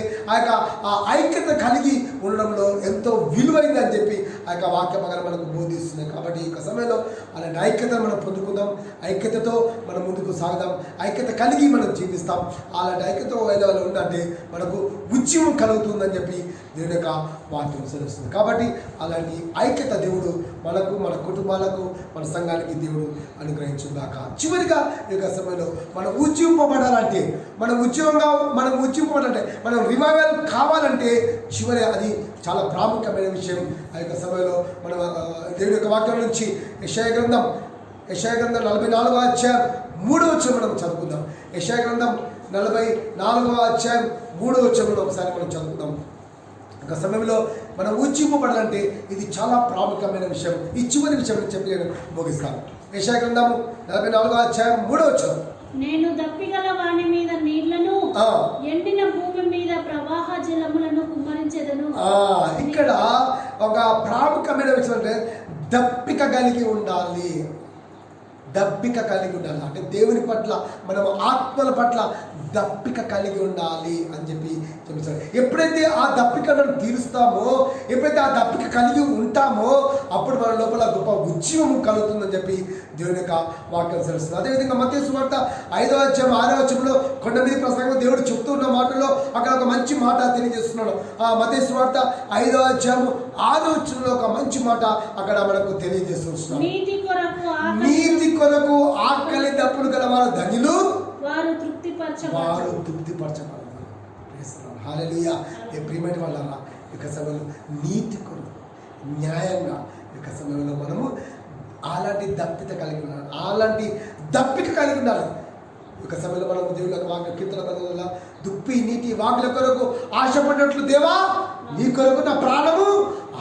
Speaker 1: ఆ ఐక్యత కలిగి ఉండడంలో ఎంతో విలువైంది అని చెప్పి ఆ యొక్క వాక్యం అక్కడ మనకు బోధిస్తున్నాయి. కాబట్టి ఈ సమయంలో అలాంటి ఐక్యతను మనం పొందుకుందాం, ఐక్యతతో మనం ముందుకు సాగుదాం, ఐక్యత కలిగి మనం జీవిస్తాం. అలాంటి ఐక్యత ఏదైనా ఉందంటే మనకు ఉద్యమం కలుగుతుందని చెప్పి దేవుని యొక్క వాక్యం తెలుస్తుంది. కాబట్టి అలాంటి ఐక్యత దేవుడు మనకు, మన కుటుంబాలకు, మన సంఘానికి దేవుడు అనుగ్రహించుగాక. చివరిగా ఈ యొక్క సమయంలో మనం ఉజ్జీవింపబడాలంటే, మనం ఉజ్జీవింపబడాలంటే, మనం రివైవల్ కావాలంటే చివరి అది చాలా ప్రాముఖ్యమైన విషయం. ఆ యొక్క సమయంలో మనం దేవుని యొక్క వాక్యం నుంచి యెషయా గ్రంథం 44వ అధ్యాయం 3వ వచనం మనం చదువుకుందాం. యెషయా గ్రంథం 44వ అధ్యాయం 3వ వచనంలో ఒకసారి మనం చదువుకుందాం. ఒక సమయంలో మనం ఉజ్జీవింపబడాలంటే ఇది చాలా ప్రాముఖ్యమైన విషయం. ఈ చివరి విషయం చెప్పి నేను ముగిస్తాను. యెషయా గ్రంథం 44వ అధ్యాయం 3వ వచనం,
Speaker 3: నేను దప్పిగల వాని మీద నీళ్లను, ఎండిన భూమి మీద ప్రవాహ జలములను కుమ్మరించెదను.
Speaker 1: ఇక్కడ ఒక ప్రాముఖ్యమైన విషయం అంటే దప్పిక కలిగి ఉండాలి. అంటే దేవుని పట్ల, మనం ఆత్మల పట్ల దప్పిక కలిగి ఉండాలి అని చెప్పి చెప్తారు. ఎప్పుడైతే ఆ దప్పికను తీరుస్తామో, ఎప్పుడైతే ఆ దప్పిక కలిగి ఉంటామో అప్పుడు మన లోపల గొప్ప ఉద్యమం కలుగుతుందని చెప్పి దేవుని యొక్క వాక్యం తెలుస్తుంది. అదేవిధంగా మత్తయి సువార్త 5వ అధ్యాయం 6వ వచనంలో కొండ మీద ప్రసంగంలో దేవుడు చెప్తున్న మాటల్లో అక్కడ ఒక మంచి మాట తెలియజేస్తున్నాడు. ఆ మత్తయి సువార్త 5వ అధ్యాయం 6వ వచనంలో ఒక మంచి మాట అక్కడ మనకు తెలియజేస్తున్నాడు. నీతి కొరకు ఆకలి దప్పులు గల వారు ధన్యులు, వారు తృప్తిపరచబడతారు. హల్లెలూయా. ప్రియమైన వాళ్ళరా, ఇక సమయంలో నీతి కొరకు, న్యాయంగా ఇక సమయంలో మనము అలాంటి దప్పిక కలిగి ఉండాలి. ఇక సమయంలో మనం దేవుళ్ళ వాక్య కీర్తన వల్ల దుప్పి నీటి వాకుల కొరకు ఆశపడినట్లు దేవా నీ కొరకు నా ప్రాణము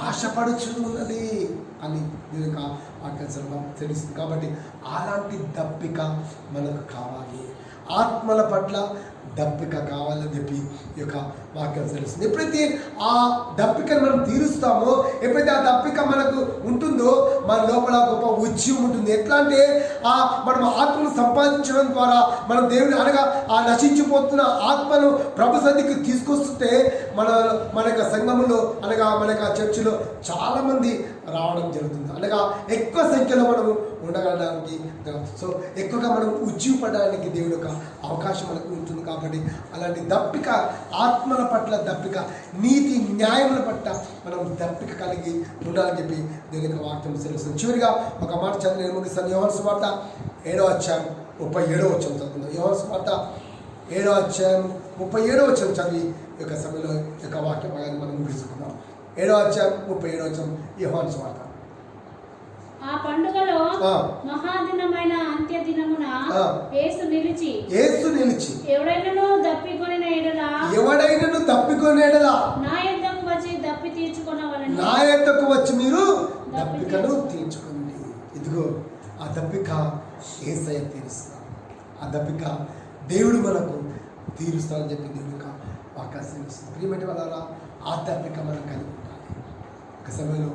Speaker 1: ఆశపడుచు ఉన్నది అని దీని యొక్క వాక్యం తెలుస్తుంది. కాబట్టి అలాంటి దప్పిక మనకు కావాలి. ఆత్మల పట్ల దప్పిక కావాలని చెప్పి ఈ యొక్క వాక్యం తెలుస్తుంది. ఎప్పుడైతే ఆ దప్పికను మనం తీరుస్తామో, ఎప్పుడైతే ఆ దప్పిక మనకు ఉంటుందో మన లోపల గొప్ప ఉద్యమం ఉంటుంది. ఎట్లా అంటే మనం ఆత్మను సంపాదించడం ద్వారా మనం దేవుని అనగా ఆ నశించిపోతున్న ఆత్మను ప్రభు సన్నిధికి తీసుకొస్తుంటే మన యొక్క సంఘములో అనగా మన యొక్క చర్చిలో చాలామంది రావడం జరుగుతుంది. అనగా ఎక్కువ సంఖ్యలో మనము ఉండగలడానికి, సో ఎక్కువగా మనం ఉజ్జీవపడడానికి దేవుని యొక్క అవకాశం మనకు ఉంటుంది. కాబట్టి అలాంటి దప్పిక, ఆత్మల పట్ల దప్పిక, నీతి న్యాయముల పట్ల మనం దప్పిక కలిగి ఉండాలని చెప్పి దేవుని యొక్క వాక్యం తెలుస్తుంది. చివరిగా ఒక మాట చదివి నేను ముగిస్తాను. యోహాను సువార్త 7వ అధ్యాయం 37వ వచనం చదువుకుందాం. యోహాను సువార్త 7వ అధ్యాయం 37వ వచనం చదివి ఈ యొక్క సమయంలో ఈ యొక్క వాక్య భాగాన్ని మనం ముగిస్తున్నాం. 7వ అధ్యాయం 37వ వచనం యోహాను సువార్త.
Speaker 3: ఆ పండుగలో మహాదినమైన అంత్య దినమున యేసు నిలిచి ఎవడైనను దప్పికొనిన ఎడల నా యొద్దకు వచ్చి దప్పి తీర్చుకొనవలెను.
Speaker 1: నా యొద్దకు వచ్చి మీరు దప్పికను తీర్చుకోండి. ఇదిగో ఆ దప్పిక యేసయ్య తీరుస్తాడు. ఆ దప్పిక దేవుడు మనకు తీరుస్తాడని చెప్పి దేవుని యొక్క వాక్యం తెలుస్తుంది. ప్రియమైన వాళ్ళ ఆ దప్పిక మనం కలిగి ఉండాలి. ఒక సమయంలో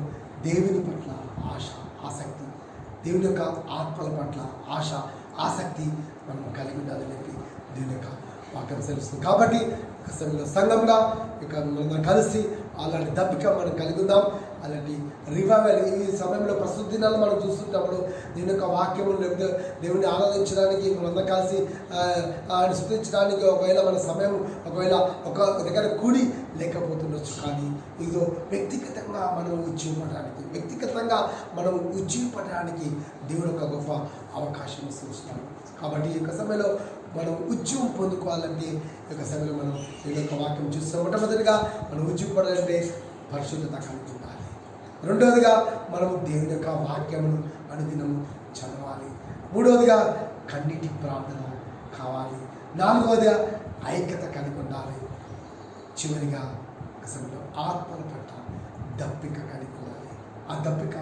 Speaker 1: దేవుని పట్ల ఆశ, ఆసక్తి, దేవుని యొక్క ఆత్మల పట్ల ఆశ, ఆసక్తి మనం కలిగి ఉండాలని చెప్పి దేవుని యొక్క వాక్యం తెలుస్తుంది. కాబట్టి ఒక సమయంలో సంఘంగా ఇక మనం కలిసి అలాంటి దప్పిక మనం కలిగి ఉందాం. అలాంటి రివైవల్ ఈ సమయంలో ప్రస్తుత దినాలు మనం చూస్తున్నప్పుడు దేవుని యొక్క వాక్యము లేకపోతే దేవుని ఆరాధించడానికి మనందరం కలిసి ఆయన స్తుతించడానికి ఒకవేళ మన సమయం ఒకవేళ ఒక దగ్గర కూడి లేకపోతుండొచ్చు. కానీ ఇదో వ్యక్తిగతంగా మనం ఉజ్జీవపడడానికి, వ్యక్తిగతంగా మనం ఉజ్జీవపడడానికి దేవుడు ఒక గొప్ప అవకాశం ఇస్తున్నాడు. కాబట్టి ఈ యొక్క సమయంలో మనం ఉద్యమం పొందుకోవాలంటే ఈ యొక్క సమయంలో మనం ఈ యొక్క వాక్యం చూస్తాం. మొట్టమొదటిగా మనం ఉజ్జీవపడాలంటే పరిశుద్ధత కలిగి ఉండాలి. రెండవదిగా మనము దేవుని యొక్క వాక్యమును అనుదినము చదవాలి. మూడవదిగా కన్నీటి ప్రార్థన కావాలి. నాలుగవదిగా ఐక్యత కలిగి ఉండాలి. చివరిగా అసలు ఆత్మల పట్ల దప్పిక కలిగి ఉండాలి. ఆ దప్పిక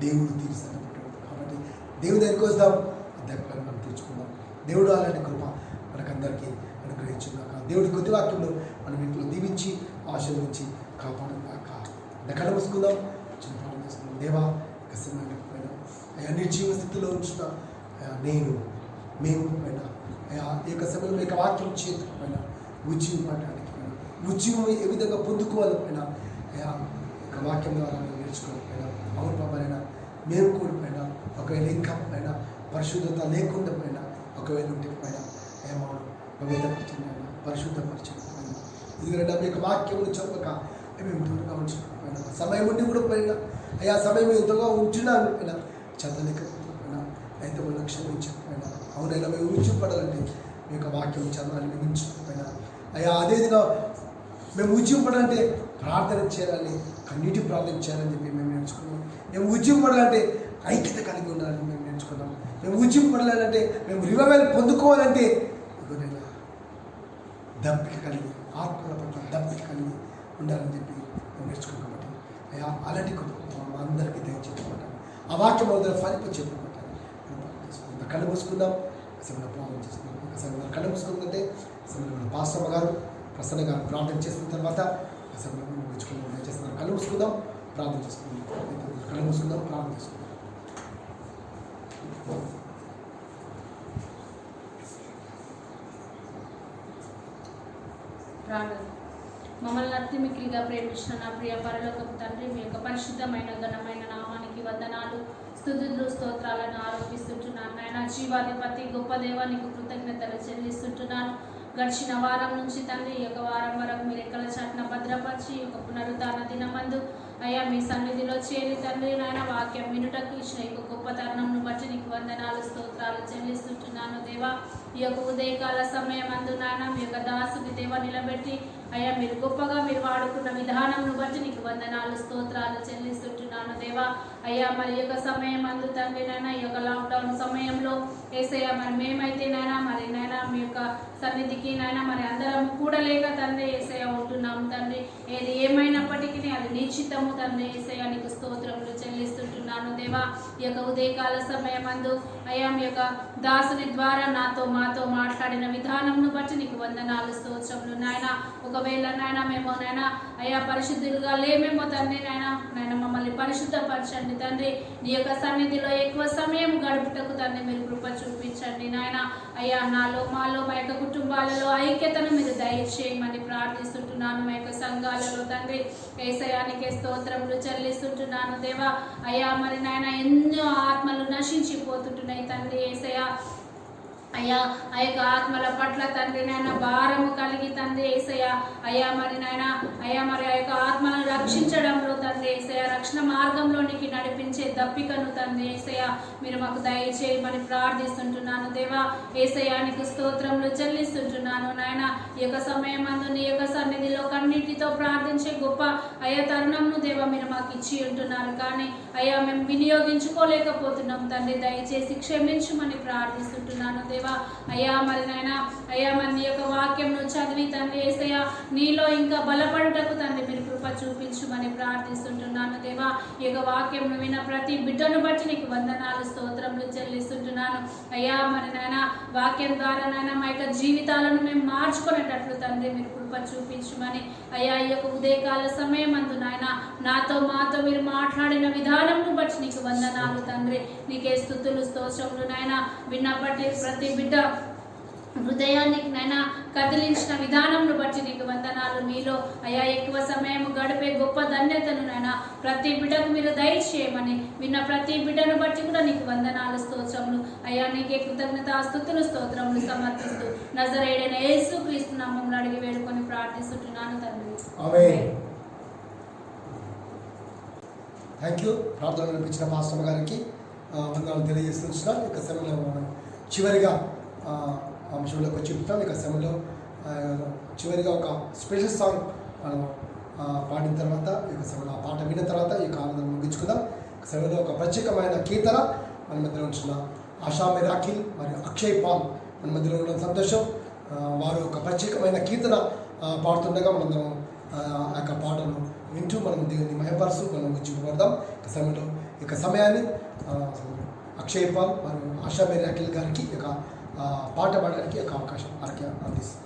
Speaker 1: దేవుడు తీర్చబడ్డాడు. కాబట్టి దేవుని దగ్గరికి వస్తాం, ఆ దప్పికను మనం తీర్చుకుందాం. దేవుడు అలాంటి కృప మనకందరికీ అనుగ్రహించుగాక. దేవుడి కొద్ది వాక్యంలో మనం ఇంట్లో దీవించి ఆశీర్వదించి కాపాడుగాక. కళ్ళు మూసుకుందాం, చిన్న ప్రార్థన చేసుకుందాం. దేవా కష్టమైన అయ్యా నిర్జీవ స్థితిలో ఉంచిన మేము పైన అయ్యా ఈ యొక్క సమయంలో ఈ యొక్క వాక్యం చేతి పైన ఉజ్జీవం పడడానికి పైన ఉజ్జీవం ఏ విధంగా పొందుకోవాలి పైన అయ్యా ఒక వాక్యం ద్వారా మేము నేర్చుకోకపోయినా అవును పాపైనా మేము కూడా పైన ఒకవేళ ఇంకా పైన పరిశుద్ధత లేకుండా పైన ఒకవేళ ఉంటే పైన ఏమవును పవిత్రపరిచిన పరిశుద్ధపరిచిన పైన ఎందుకంటే మీ యొక్క వాక్యములు చదవక మేము దూరంగా ఉంచుకోకపోయినా సమయం ఉండి కూడా పోయినా అయ్యా సమయం ఎంతగా ఉంటున్నాను పైన చదవలేకపోయినా అయితే వాళ్ళు క్షమించకపోయినా అవునైనా మేము ఉజ్జీవపడాలంటే మీ యొక్క వాక్యం చదవాలని మించకపోయినా అయ్యా అదేవిధంగా మేము ఉజ్జీవపడాలంటే ప్రార్థన చేయాలని కన్నీటి ప్రార్థన చేయాలని చెప్పి మేము నేర్చుకున్నాం. మేము ఉజ్జీవపడాలంటే ఐక్యత కలిగి ఉండాలని మేము నేర్చుకున్నాం. మేము ఉజ్జీవపడాలంటే మేము రివైవల్ పొందుకోవాలంటే ఇదిగోనైనా దప్పిక కలిగి ఆత్మల పట్ల దప్పిక కలిగి ఉండాలని చెప్పి మేము నేర్చుకున్నాం. కాబట్టి అయ్యా అలాంటి మా అందరికీ దయచేయబడ్డాను. ఆ వాక్యం అందరూ ఫలింప చెప్పబడ్డాను. కళ్ళు మూసుకుందాం, అసలు ప్రార్థన చేసుకుందాం. అసలు కళ్ళు మూసుకుందంటే అసలు పాస్టమ్మ గారు ప్రసన్న గారు ప్రార్థన చేసిన తర్వాత అసలు మెచ్చుకుందాం చేస్తున్నారు. కళ్ళు మూసుకుందాం, ప్రార్థన చేసుకుందాం. కళ్ళు మూసుకుందాం, ప్రార్థన చేసుకుందాం.
Speaker 3: ప్రార్థన. మమ్మల్ని అతి మిక్కిలిగా ప్రేమించిన నా ప్రియ పరలోకపు తండ్రి, మీ యొక్క పరిశుద్ధమైన ఘనమైన నామానికి వందనాలు, స్తుతులు, స్తోత్రాలను ఆరోపిస్తుంటున్నాను. నాయన జీవాధిపతి గొప్ప దేవానికి కృతజ్ఞతలు చెల్లిస్తుంటున్నాను. గడిచిన వారం నుంచి తండ్రి ఈ యొక్క వారం వరకు మీరు ఎక్కడ చాటున భద్రపరిచి ఈ యొక్క పునరుద్ధాన దినమందు అయ్యా మీ సన్నిధిలో చేరి తండ్రి నాయన వాక్యం వినుటకు ఇచ్చిన ఈ గొప్ప తరుణంను బట్టి నీకు వందనాలు, స్తోత్రాలు చెల్లిస్తుంటున్నాను. దేవా ఈ యొక్క ఉదయకాల సమయం అందు నాయన మీ యొక్క దాసుని దేవా నిలబెట్టి అయ్యా మీరు గొప్పగా మీరు వాడుకున్న విధానంను బట్టి నీకు వందనాలు, స్తోత్రాలు చెల్లిస్తుంటున్నాను. దేవా అయ్యా మరి ఈ యొక్క సమయం అందు తండ్రి నాయన ఈ యొక్క లాక్డౌన్ సమయంలో ఏసయ్యా మరి మేమైతే నాయన మరి నాయన మీ యొక్క సన్నిధికి నాయన మరి అందరం కూడలేక తండ్రి ఏసయ్య ఉంటున్నాం వేడుకుంటున్నాము తండ్రి. ఏది ఏమైనప్పటికీ అది నిశ్చితము తండ్రి. యేసయ్యా నీకు స్తోత్రములు చెల్లిస్తుంటున్నాను దేవా. ఈ యొక్క ఉదయకాల సమయమందు అయ్యా మీ యొక్క దాసుని ద్వారా మాతో మాట్లాడిన విధానంను బట్టి నీకు వందనాలు స్తోత్రములు నాయన. ఒకవేళ నాయన మేము నాయన అయ్యా పరిశుద్ధులుగా లేమేమో తండ్రి నాయన మమ్మల్ని పరిశుద్ధపరచండి తండ్రి. నీ యొక్క సన్నిధిలో ఎక్కువ సమయం గడుపుటకు తండ్రి మీరు కృప చూపించండి నాయన. అయ్యా నాలో మాలో మా యొక్క కుటుంబాలలో ఐక్యతను మీరు దయచేయమని ప్రార్థిస్తుంటున్నాను. మా యొక్క సంఘాలలో తండ్రి యేసయ్యానికే స్తోత్రములు చెల్లిస్తుంటున్నాను దేవా. అయ్యా మరి నాయన ఎన్నో ఆత్మలు నశించిపోతుంటున్నాయి తండ్రి. యేసయ్యా అయ్యా ఆ యొక్క ఆత్మల పట్ల తండ్రి నాయన భారము కలిగి తండ్రి యేసయ్య అయ్యా మరి నాయన అయ్యా మరి ఆ యొక్క ఆత్మలను రక్షించడంలో తండ్రి యేసయ్య రక్షణ మార్గంలోనికి నడిపించే దప్పికను తండ్రి యేసయ్య మీరు మాకు దయచేయమని ప్రార్థిస్తుంటున్నాను దేవా. యేసయ్యానికి స్తోత్రములు చెల్లిస్తుంటున్నాను నాయన. ఈ యొక్క సమయమందు నీ యొక్క సన్నిధిలో కన్నీటితో ప్రార్థించే గొప్ప అయ్యా తరుణంను దేవా మీరు మాకు ఇచ్చి ఉంటున్నారు. కానీ అయ్యా మేము వినియోగించుకోలేకపోతున్నాం తండ్రి. దయచేసి క్షమించమని ప్రార్థిస్తుంటున్నాను దేవా. అయ్యా మరి నాయన అయ్యా మరి నీ యొక్క వాక్యంను చదివి తండ్రి యేసయ్య నీలో ఇంకా బలపడుటకు తండ్రి మీరు కృప చూపించమని ప్రార్థిస్తుంటున్నాను దేవా. ఈ యొక్క వాక్యంను విన్న ప్రతి బిడ్డను బట్టి నీకు వందనాలు స్తోత్రములు చెల్లిస్తుంటున్నాను అయ్యా. మరి నాయన వాక్యం ద్వారా నాయన మా యొక్క జీవితాలను మేము మార్చుకునేటట్లు తండ్రి మీరు కృప చూపించమని అయ్యా. ఈ యొక్క ఉదయకాల సమయం అందు నాయన మాతో మీరు మాట్లాడిన విధానంను బట్టి నీకు వందనాలు తండ్రి. నీకే స్తుతులు స్తోత్రములు నాయన. విన్నప్పటి ప్రతి బిడ్డ హృదయానికి నైనా కదిలించిన విధానంను బట్టి నీకు వందనాలు. మీలో అయ్యా ఎక్కువ సమయం గడిపే గొప్ప ధన్యతను నైనా ప్రతి బిడ్డకు మీరు దయచేయమని విన్న ప్రతి బిడ్డను బట్టి కూడా నీకు వందనాలు స్తోత్రములు అయ్యా. నీకే కృతజ్ఞత స్తుతులు స్తోత్రములు సమర్పిస్తూ నజరేయుడైన యేసుక్రీస్తు నామములో అడిగి వేడుకొని ప్రార్థిస్తున్నాను తండ్రి.
Speaker 1: ఆమేన్. Thank you. ప్రార్థన నడిపించిన పాస్టర్ గారికి వందనాలు తెలియజేస్తున్నాను. ఇక సమయంలో మనం చివరిగా అంశంలోకి వచ్చి చెప్తాం. ఇక సమయంలో చివరిగా ఒక స్పెషల్ సాంగ్ మనం పాడిన తర్వాత ఇక సమయంలో ఆ పాట విన్న తర్వాత ఈ ఆనందం ముగించుకుందాం. సమయంలో ఒక ప్రత్యేకమైన కీర్తన మన మధ్యలో ఉంచిన ఆశా మిరాకిల్ మరియు అక్షయ్ పాల్ మన మధ్యలో ఉండడం సంతోషం. వారు ఒక ప్రత్యేకమైన కీర్తన పాడుతుండగా మనందరం ఆ యొక్క పాటను వింటూ మనం దేవుని మహిమపరుస్తూ మనం ముగించుకోబడదాం. ఇక సమయంలో ఇక సమయాన్ని అక్షయ్ పాల్ మరియు ఆశా మిరాకిల్ గారికి ఇక పాట పాడడానికి ఒక అవకాశం అందిస్తాం.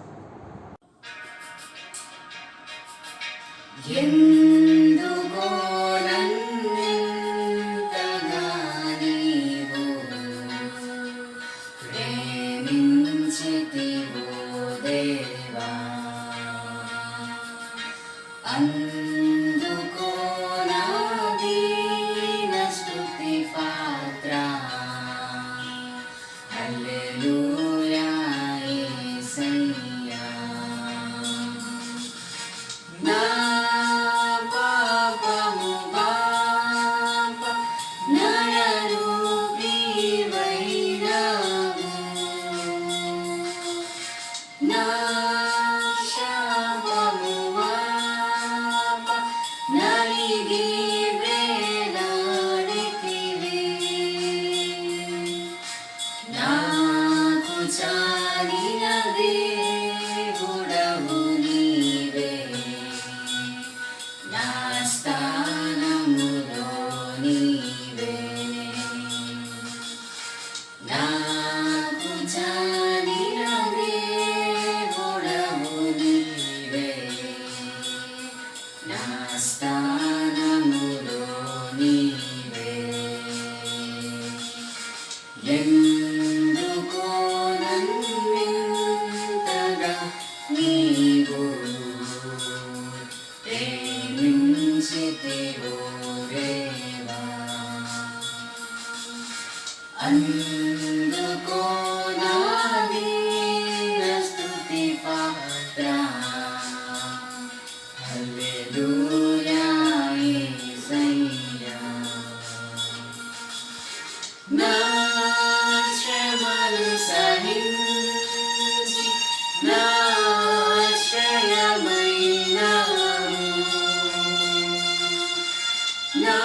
Speaker 7: నా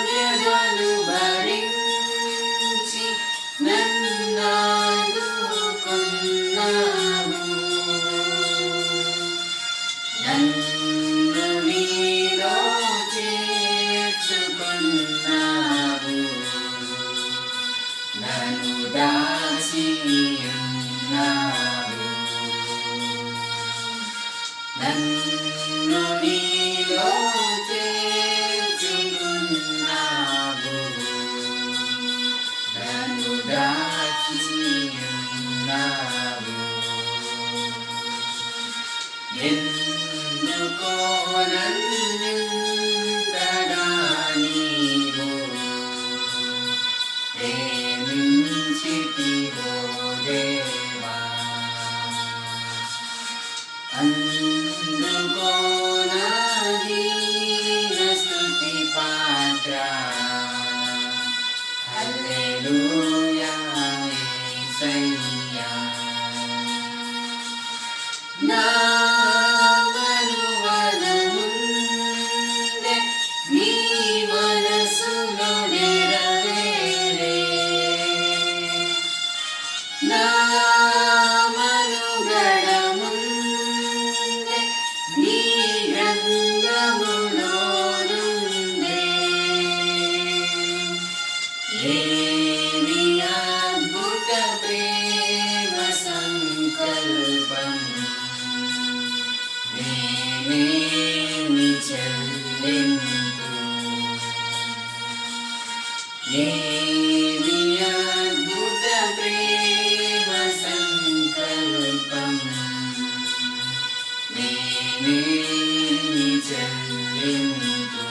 Speaker 7: వ్యధను భరించి నన్ను నీలో చేర్చుకున్నావు, నన్ను దాచి ఉన్నావు. నన్ను నీలో చేర్చుకున్నావు, నన్ను దాచి ఉన్నావు. ఎందుకో నన్నింతగా నీవు ప్రేమించితివో దేవా. అందుకో నా దీన స్తుతి పాత్ర. హల్లెలూయా యేసయ్యా. నా మనువలముందే నీ మనసులో నెరవేరే. నా మనుగడముందే నీ గ్రంథములో నుండే. ఏమి అద్భుత ప్రేమ సంకల్పం, నేనేమి చెల్లింతు. ఏమి అద్భుత ప్రేమ సంకల్పం, నేనేమి చెల్లింతు.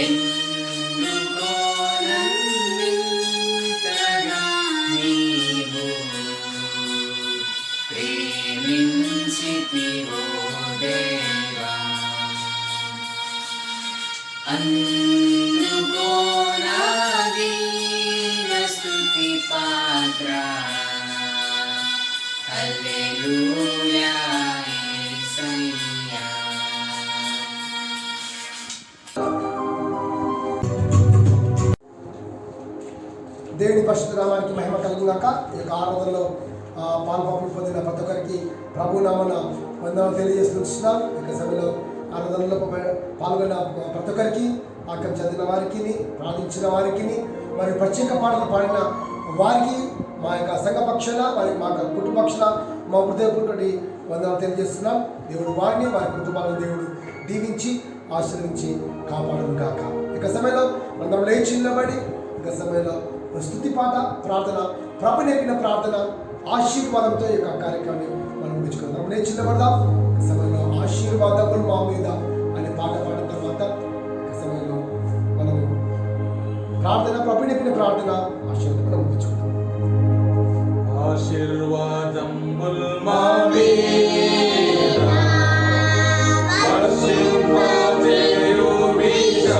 Speaker 7: ఎందుకో నన్నింతగా నీవు ప్రేమించితివో దేవా. అందుకో నా దీన స్తుతి పాత్ర. హల్లెలూయా యేసయ్యా.
Speaker 1: దేవుని పరిశుద్ధ నామానికి మహిమ కలుగుగాక. ఈ యొక్క ఆరాధనలో పాల్పంపులు పొందిన ప్రతి ఒక్కరికి ప్రభు నామన వందనాలు తెలియజేస్తున్నాం. ఈ యొక్క సమయంలో ఆరాధనలో పాల్గొన్న ప్రతి ఒక్కరికి, వాక్యం చదివిన వారికి, ప్రార్థించిన వారికి, మరియు ప్రత్యేక పాటలు పాడిన వారికి మా యొక్క సంఘ పక్షాన, మరి మా యొక్క కుటుంబ పక్షాన మా హృదయపూర్వక వందనాలు తెలియజేస్తున్నాం. దేవుడు వారిని, వారి కుటుంబాలను దేవుడు దీవించి ఆశీర్వించి కాపాడును గాక. ఇక సమయంలో మనం లేచి నిలబడి ఇక సమయంలో స్తుతి పాట, ప్రార్థన, ప్రభు నేర్పిన ప్రార్థన ఆశీర్వాదంతో ఈ యొక్క కార్యక్రమాన్ని మనం ముగించుకుందాం. నేను చిన్నపడదాం. ఈ సమయంలో ఆశీర్వాదములు మా మీద అనే పాట పాడిన తర్వాత ఈ సమయంలో మనము ప్రార్థన, ప్రభు నేర్పిన ప్రార్థన ఆశీర్వాదం మనం ముగించుకుందాం.
Speaker 8: ఆశీర్వాదములు మా మీద వర్షింపజేయు మీషా.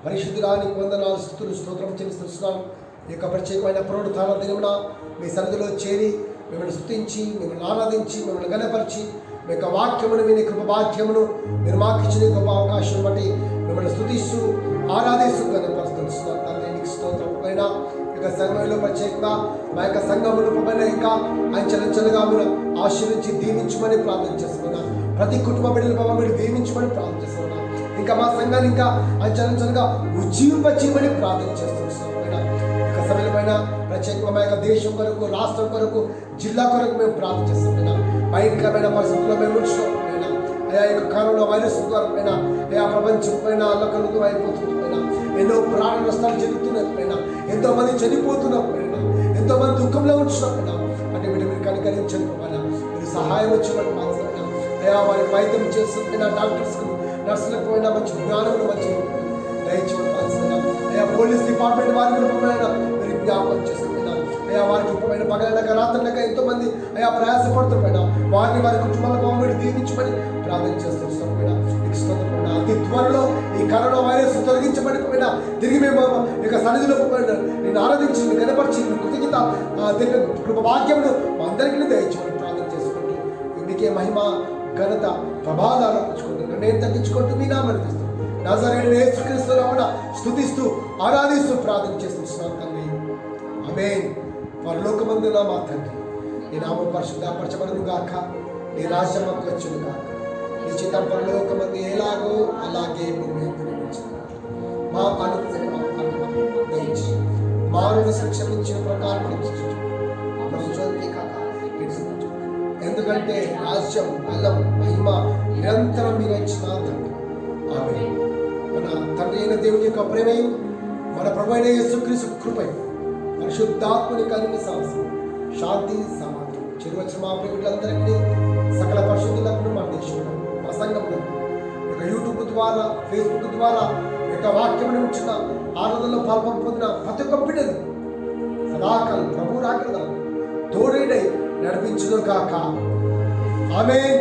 Speaker 1: పరిశుద్ధుడానికి వందనాలు, స్తుతులు, స్తోత్రం చెల్లిస్తున్నాం. ఈ యొక్క ప్రత్యేకమైన పునరుత్థాన దినమున మీ సన్నిధిలో చేరి మిమ్మల్ని స్తుతించి, మిమ్మల్ని ఆరాధించి, మిమ్మల్ని గణపరిచి, మీ యొక్క వాక్యమును, మీ కృప భాగ్యమును మీరు మాకు ఇచ్చిన గొప్ప అవకాశం బట్టి మిమ్మల్ని స్తుతిస్తూ ఆరాధిస్తూ గణపరుస్తున్నాం తండ్రి. నీకు స్తోత్రం పైన ఇక సమయంలో ప్రత్యేకంగా మా యొక్క సంఘమును పైన ఇంకా అంచెలంచెలుగా మీరు ఆశీర్వించి దీవించమని ప్రార్థన చేస్తున్నాం. ప్రతి కుటుంబ బిడ్డల బాబా మీరు దీవించమని ప్రార్థన చేస్తున్నాం. ఇంకా మా సంఘాన్ని ఇంకా అంచెలంచెలుగా ఉజ్జీవింపచేయమని ప్రార్థన చేస్తున్నాం. ఇక సమయంలో పైన ప్రత్యేకంగా మా యొక్క దేశం కొరకు, రాష్ట్రం కొరకు, జిల్లా కొరకు మేము ప్రార్థన చేస్తున్నాం. భయంకరమైన పరిస్థితుల్లో మేము ఉంచున్నాం. అయా యొక్క కరోనా వైరస్ ద్వారా పైన, అయా ప్రపంచం పైన అల్లకలుగు అయిపోతుంది పైన, ఎన్నో ప్రాణ నష్టాలు జరుగుతున్నది పైన, ఎంతో మంది చనిపోతున్నారు పైన, ఎంతో మంది దుఃఖంలో ఉంటున్నారు పైన. అంటే మీరు కనికరించండి పైన, మీరు సహాయం వచ్చేవాడు మాత్రమే. అయా వారికి వైద్యం చేస్తున్న డాక్టర్స్కు, నర్సులకు పైన మంచి జ్ఞానం మంచి దయచేయడం. అయా పోలీస్ డిపార్ట్మెంట్ వారికి పైన మీరు జ్ఞాపకం చేసుకున్నా. అయా వారికి పైన పగలనక రాత్రులక ఎంతో మంది అయా ప్రయాసపడుతున్న పైన వారిని వారి కుటుంబాలకు మీరు దీవించమని ప్రార్థన చేస్తున్నాం పైన. నీకు స్తోత్రం పైన. అతి త్వరలో ఈ కరోనా వైరస్ తొలగించబడిపోయినా తిరిగి మేము ఇక సన్నిధిలో నేను ఆరాధించి, కనపరిచి, కృతజ్ఞత కృప భాగ్యమును మా అందరికీ దయచేయమని ప్రార్థన చేసుకుంటూ మీకే మహిమ, ఘనత, ప్రభావాలు ఆరోపించుకుంటున్నాను. నేను తగ్గించుకుంటూ మీ నామని తెస్తాను. నజరేయుడైన యేసుక్రీస్తు నామమున స్తుతిస్తూ ఆరాధిస్తూ ప్రార్థన చేస్తున్నాను తండ్రి. ఆమేన్. పరలోకమందున మా తండ్రి, నీ నామం పరిశుద్ధపరచబడును గాక, నీ రాజ్యం మాకు వచ్చును గాక, నీ చిత్తం పరలోకమందు ఎలాగో అలాగే భూమి యందు నెరవేర్చును గాక. మా అనుదిన ఆహారమును దయచేసి మానవ క్షమించిన ప్రకారం ఎందుకంటే రాజ్యం, బలం, మహిమ నిరంతరం మీరు ఇచ్చిన తండ్రి. ఆమేన్. మన తండ్రి అయిన దేవుని యొక్క ప్రేమయు, మన ప్రభు అయిన యేసుక్రీస్తు కృపయు, పరిశుద్ధాత్మని కలిగిన సాహసం, శాంతి, సమాధానం చెరువచ్చిన మా ప్రేమికులందరికీ, సకల పరిశుద్ధులకు, మన దేశంలో, మా సంఘంలో, ఇక యూట్యూబ్ ద్వారా, ఫేస్బుక్ ద్వారా యొక్క వాక్యమును ఉంచిన ఆరాధనలో పాల్పొందిన ప్రతి ఒక్క బిడ్డను సదాకాలం ప్రభు రాకడ తోడేడై నడిపించును గాక. ఆమేన్.